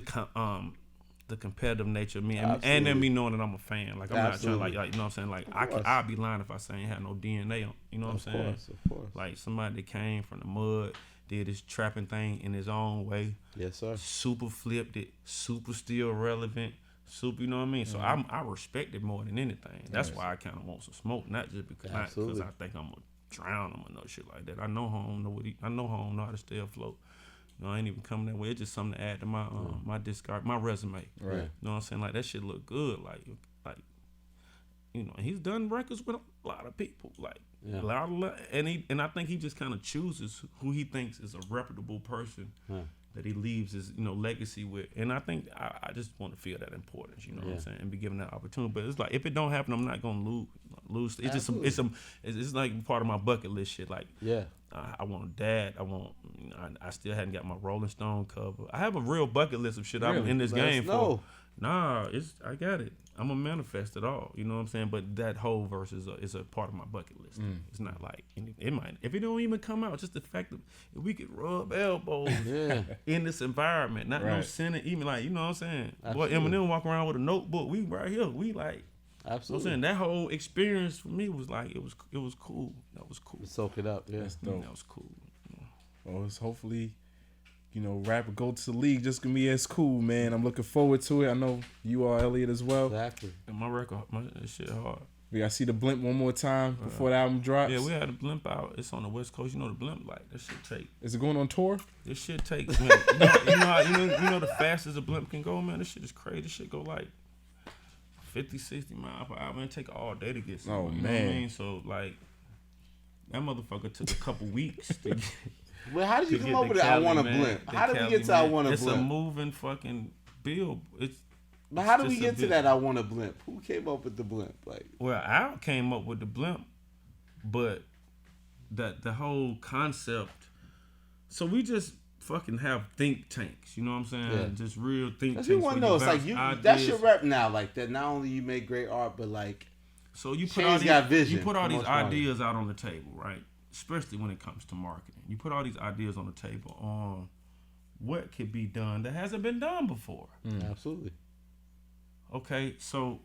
the competitive nature of me and then me knowing that I'm a fan. Like, I'm not trying like you know what I'm saying? Like, I'd be lying if I say I ain't had no DNA on, you know what I'm saying? Of course. Like, somebody that came from the mud, did his trapping thing in his own way. Yes, sir. Super flipped it, super still relevant, super, you know what I mean? So I respect it more than anything. That's why I kind of want some smoke, not just because I think I'm going to drown him or no shit like that. I know Home know how to stay afloat. You know, I ain't even coming that way. It's just something to add to my my discard, my resume. Right. You know what I'm saying? Like, that shit look good. Like you know, he's done records with a lot of people. Like, a lot of, and I think he just kind of chooses who he thinks is a reputable person that he leaves his, you know, legacy with. And I think I just want to feel that importance. You know what I'm saying? And be given that opportunity. But it's like, if it don't happen, I'm not gonna lose. It's just it's like part of my bucket list shit. Like, I want a dad. I still hadn't got my Rolling Stone cover. I have a real bucket list of shit I'm in this game for. Nah, I got it. I'm gonna manifest it all. You know what I'm saying? But that whole verse is a part of my bucket list. It's not like it might, if it don't even come out, just the fact that if we could rub elbows in this environment, not no Senate, even like, you know what I'm saying? Absolutely. Boy, Eminem walk around with a notebook. We right here. We like. Absolutely. You know what I'm saying? That whole experience for me was like, it was cool. That was cool. Soak it up. Yeah. That's dope. That was cool. Well, it's hopefully, you know, rapper go to the league just gonna be as cool, man. I'm looking forward to it. I know you are, Elliot, as well. Exactly. And my record, my shit hard. We gotta see the blimp one more time before the album drops. Yeah, we had the blimp out. It's on the West Coast. You know the blimp, like, that shit take. Is it going on tour? This shit takes, man. You know the fastest a blimp can go, man. This shit is crazy. This shit go like 50, 60 miles per hour. Man, it take all day to get somewhere. Oh, you man. know what I mean? So, like, that motherfucker took a couple weeks to get. Well, how did you to come get up the with it? I Cali, want a man. blimp. The How did we Cali, get to I man. want a It's blimp? a moving fucking bill. But how did we just get a to bit. that? I want a blimp. Who came up with the blimp? Like, Well, Al came up with the blimp, but the whole concept. So we just fucking have think tanks. You know what I'm saying? Yeah. Just real think that's tanks. what where know. It's like bounce you. ideas. That's your rep now. Like that. Not only you make great art, but like So you put Chainz all these, got vision you put all for these most part. ideas out on the table, right? Especially when it comes to marketing. You put all these ideas on the table on what could be done that hasn't been done before. absolutely. Okay, so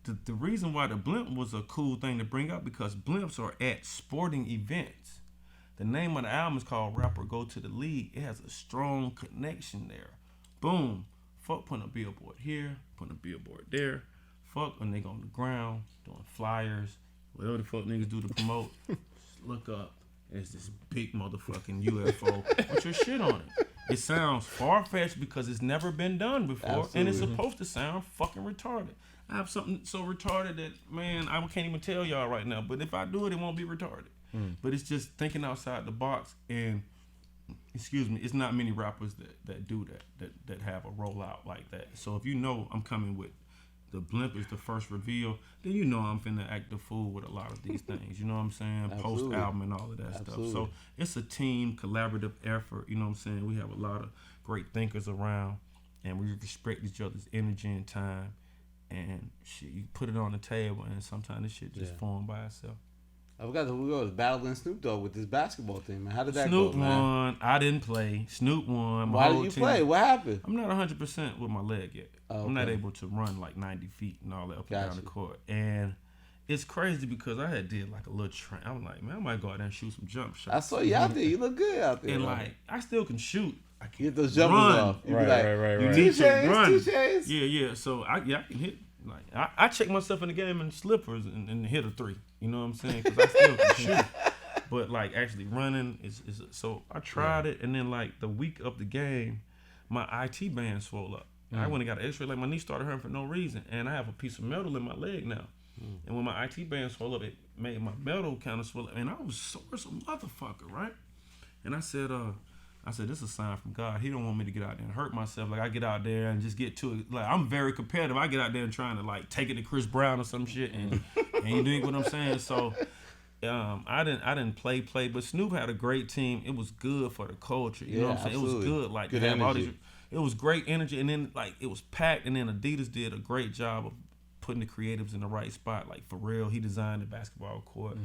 the reason why the blimp was a cool thing to bring up because blimps are at sporting events. The name of the album is called Rapper Go to the League. It has a strong connection there. Boom. Fuck putting a billboard here, putting a billboard there. Fuck when they go on the ground, doing flyers, whatever the fuck niggas do to promote. Just look up. It's this big motherfucking UFO with your shit on it. It sounds far-fetched because it's never been done before, and it's supposed to sound fucking retarded. I have something so retarded that, man, I can't even tell y'all right now. But if I do it, it won't be retarded. But it's just thinking outside the box, and excuse me, it's not many rappers that do that have a rollout like that. So if you know I'm coming with the blimp is the first reveal, then you know I'm finna act the fool with a lot of these things. You know what I'm saying? Absolutely. Post album and all of that Absolutely. stuff. So it's a team collaborative effort. You know what I'm saying? We have a lot of great thinkers around, and we respect each other's energy and time. And shit, you put it on the table, and sometimes this shit just form by itself. I forgot who was battling Snoop Dogg with this basketball thing, man. How did that Snoop go, man? won. I didn't play. Snoop won. My Why whole did you team. play? What happened? I'm not 100% with my leg yet. Oh, I'm not okay. able to run like 90 feet and all that up and down Gotcha. the court. And it's crazy because I had did like a little train. I'm like, man, I might go out there and shoot some jump shots. I saw you out there. You look good out there. And man. like, I still can shoot. I You can get those jumpers run. off. You Right, be like, right. You Two need to chains, run. two chains. Yeah. So I can hit. Like I check myself in the game in slippers and hit a three. You know what I'm saying? Because I still can shoot. But like actually running is so I tried it, and then like the week of the game, my IT band swelled up. I went and got an X-ray. Like my knee started hurting for no reason, and I have a piece of metal in my leg now. And when my IT band swelled up, it made my metal kind of swell up, and I was sore as a motherfucker, right? And I said, this is a sign from God. He don't want me to get out there and hurt myself. Like I get out there and just get to it. Like I'm very competitive. I get out there and trying to like take it to Chris Brown or some shit, and you dig what I'm saying? So I didn't play, but Snoop had a great team. It was good for the culture. You know what I'm saying? absolutely. It was good. Like Good to have all these. energy. It was great energy, and then like it was packed, and then Adidas did a great job of putting the creatives in the right spot. Like Pharrell, he designed the basketball court.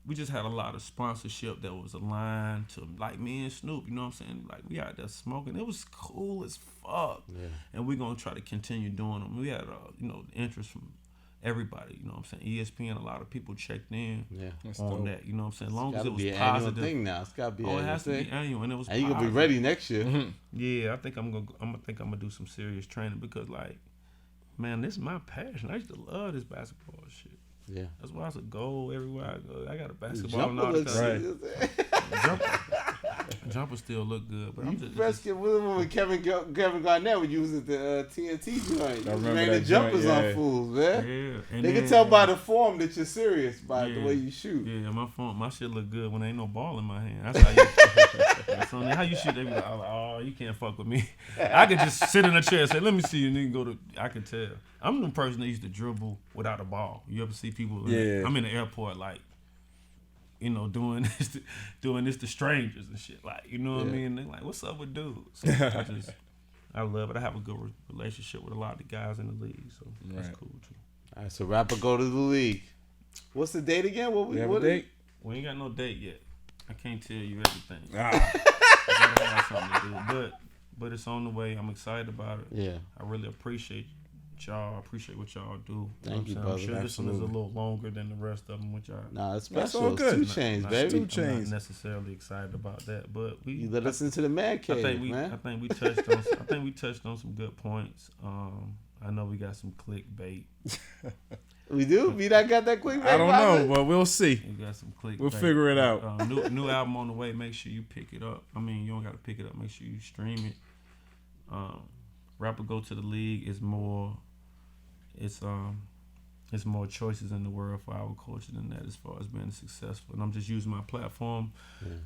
We just had a lot of sponsorship that was aligned to like me and Snoop. You know what I'm saying? Like we out there smoking. It was cool as fuck. Yeah. And we're gonna try to continue doing them. We had interest from everybody. You know what I'm saying? ESPN, a lot of people checked in Yeah. on that. You know what I'm saying? As long as Gotta it was be an annual positive. thing now. It's gotta be an Oh, it annual has to thing. be annual, and it was. And you gonna be positive. ready next year. Yeah, I think I'm gonna do some serious training because like, man, this is my passion. I used to love this basketball shit. Yeah. That's why it's a goal everywhere I go. I got a basketball Jumper all the looks time. right. Jumper still look good, but I'm You just best get with him when Kevin Garnett when you was at the TNT joint. You remember ran the that jumpers joint, on yeah. man. yeah. And They then, can tell by the form that you're serious by the Yeah. way you shoot. Yeah, my shit look good when ain't no ball in my hand. That's how you. That's only how you shoot. They be like, oh, you can't fuck with me. I could just sit in a chair and say, let me see you, and then go to. I can tell. I'm the person that used to dribble without a ball. You ever see people? Yeah. I'm in the airport like, doing this to strangers and shit. Like, you know what I mean? They're like, what's up with dudes? So I love it. I have a good relationship with a lot of the guys in the league, so that's cool too. All right, so rapper go to the league. What's the date again? We have a date? We ain't got no date yet. I can't tell you everything. Ah. I gotta have something to do, but it's on the way. I'm excited about it. Yeah. I really appreciate y'all. I appreciate what y'all do. Thank you, I'm brother. sure this one is a Absolutely. little longer than the rest of them, which I Nah, it's That's special. all good. It's 2 Chainz, not- baby. Two I'm Chainz. not necessarily excited about that, but we. You let us into the man cave, I man. think we touched on. I think we touched on some good points. I know we got some clickbait. We do? We not got that clickbait? I don't know, but we'll see. You got some clickbait. We'll figure it out. New album on the way. Make sure you pick it up. I mean, you don't got to pick it up. Make sure you stream it. Rapper Go to the League is more. It's more choices in the world for our culture than that, as far as being successful. And I'm just using my platform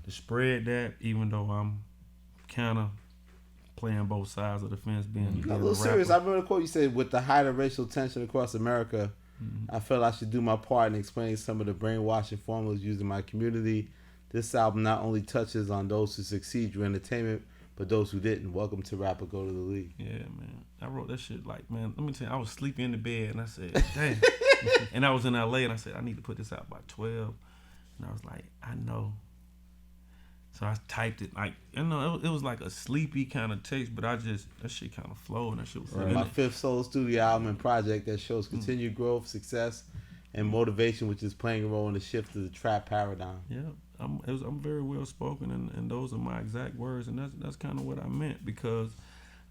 to spread that, even though I'm kind of playing both sides of the fence. Being a little serious. I remember the quote you said, "With the height of racial tension across America, I felt I should do my part in explaining some of the brainwashing formulas used in my community. This album not only touches on those who succeed through entertainment, but those who didn't. Welcome to Rapper Go to the League." Yeah, man. I wrote that shit like, man, let me tell you, I was sleeping in the bed and I said, damn. And I was in LA and I said, I need to put this out by 12. And I was like, I know. So I typed it like, you know, it was like a sleepy kind of text, but that shit kind of flowed and that shit was My fifth solo studio album and project that shows continued growth, success, and motivation, which is playing a role in the shift to the trap paradigm. Yeah, I'm very well spoken, and those are my exact words, and that's kind of what I meant, because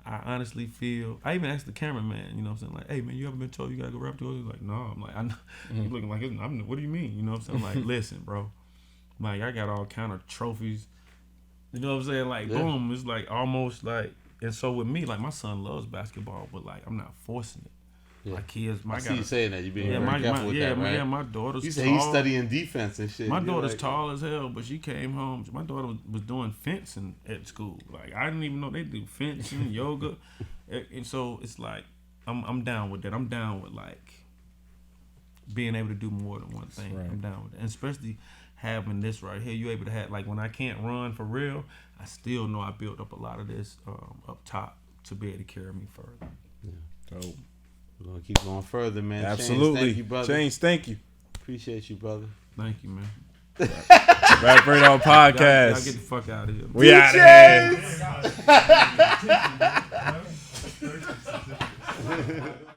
I honestly feel. I even asked the cameraman, you know what I'm saying, like, hey man, you ever been told you gotta go rap to? He's like, no. I'm like, I know. He's looking like, what do you mean? You know what I'm saying? I'm like, listen, bro, like I got all kind of trophies. You know what I'm saying? Like, boom, it's like almost like. And so with me, like, my son loves basketball, but like I'm not forcing it. Yeah. My kids, I see you saying that. You being very careful with that, right? Yeah, my daughter's You say he's studying defense and shit. My daughter's tall as hell, but she came home. My daughter was doing fencing at school. Like, I didn't even know they do fencing, yoga. And so it's like, I'm down with that. I'm down with, like, being able to do more than one thing. Right. I'm down with that. And especially having this right here. You able to have, like, when I can't run for real, I still know I built up a lot of this up top to be able to carry me further. Yeah. Dope. We're going to keep going further, man. Absolutely. Chainz, thank you, brother. Chainz, thank you. Appreciate you, brother. Thank you, man. Rap Radar Podcast. Y'all get the fuck out of here. We out of here.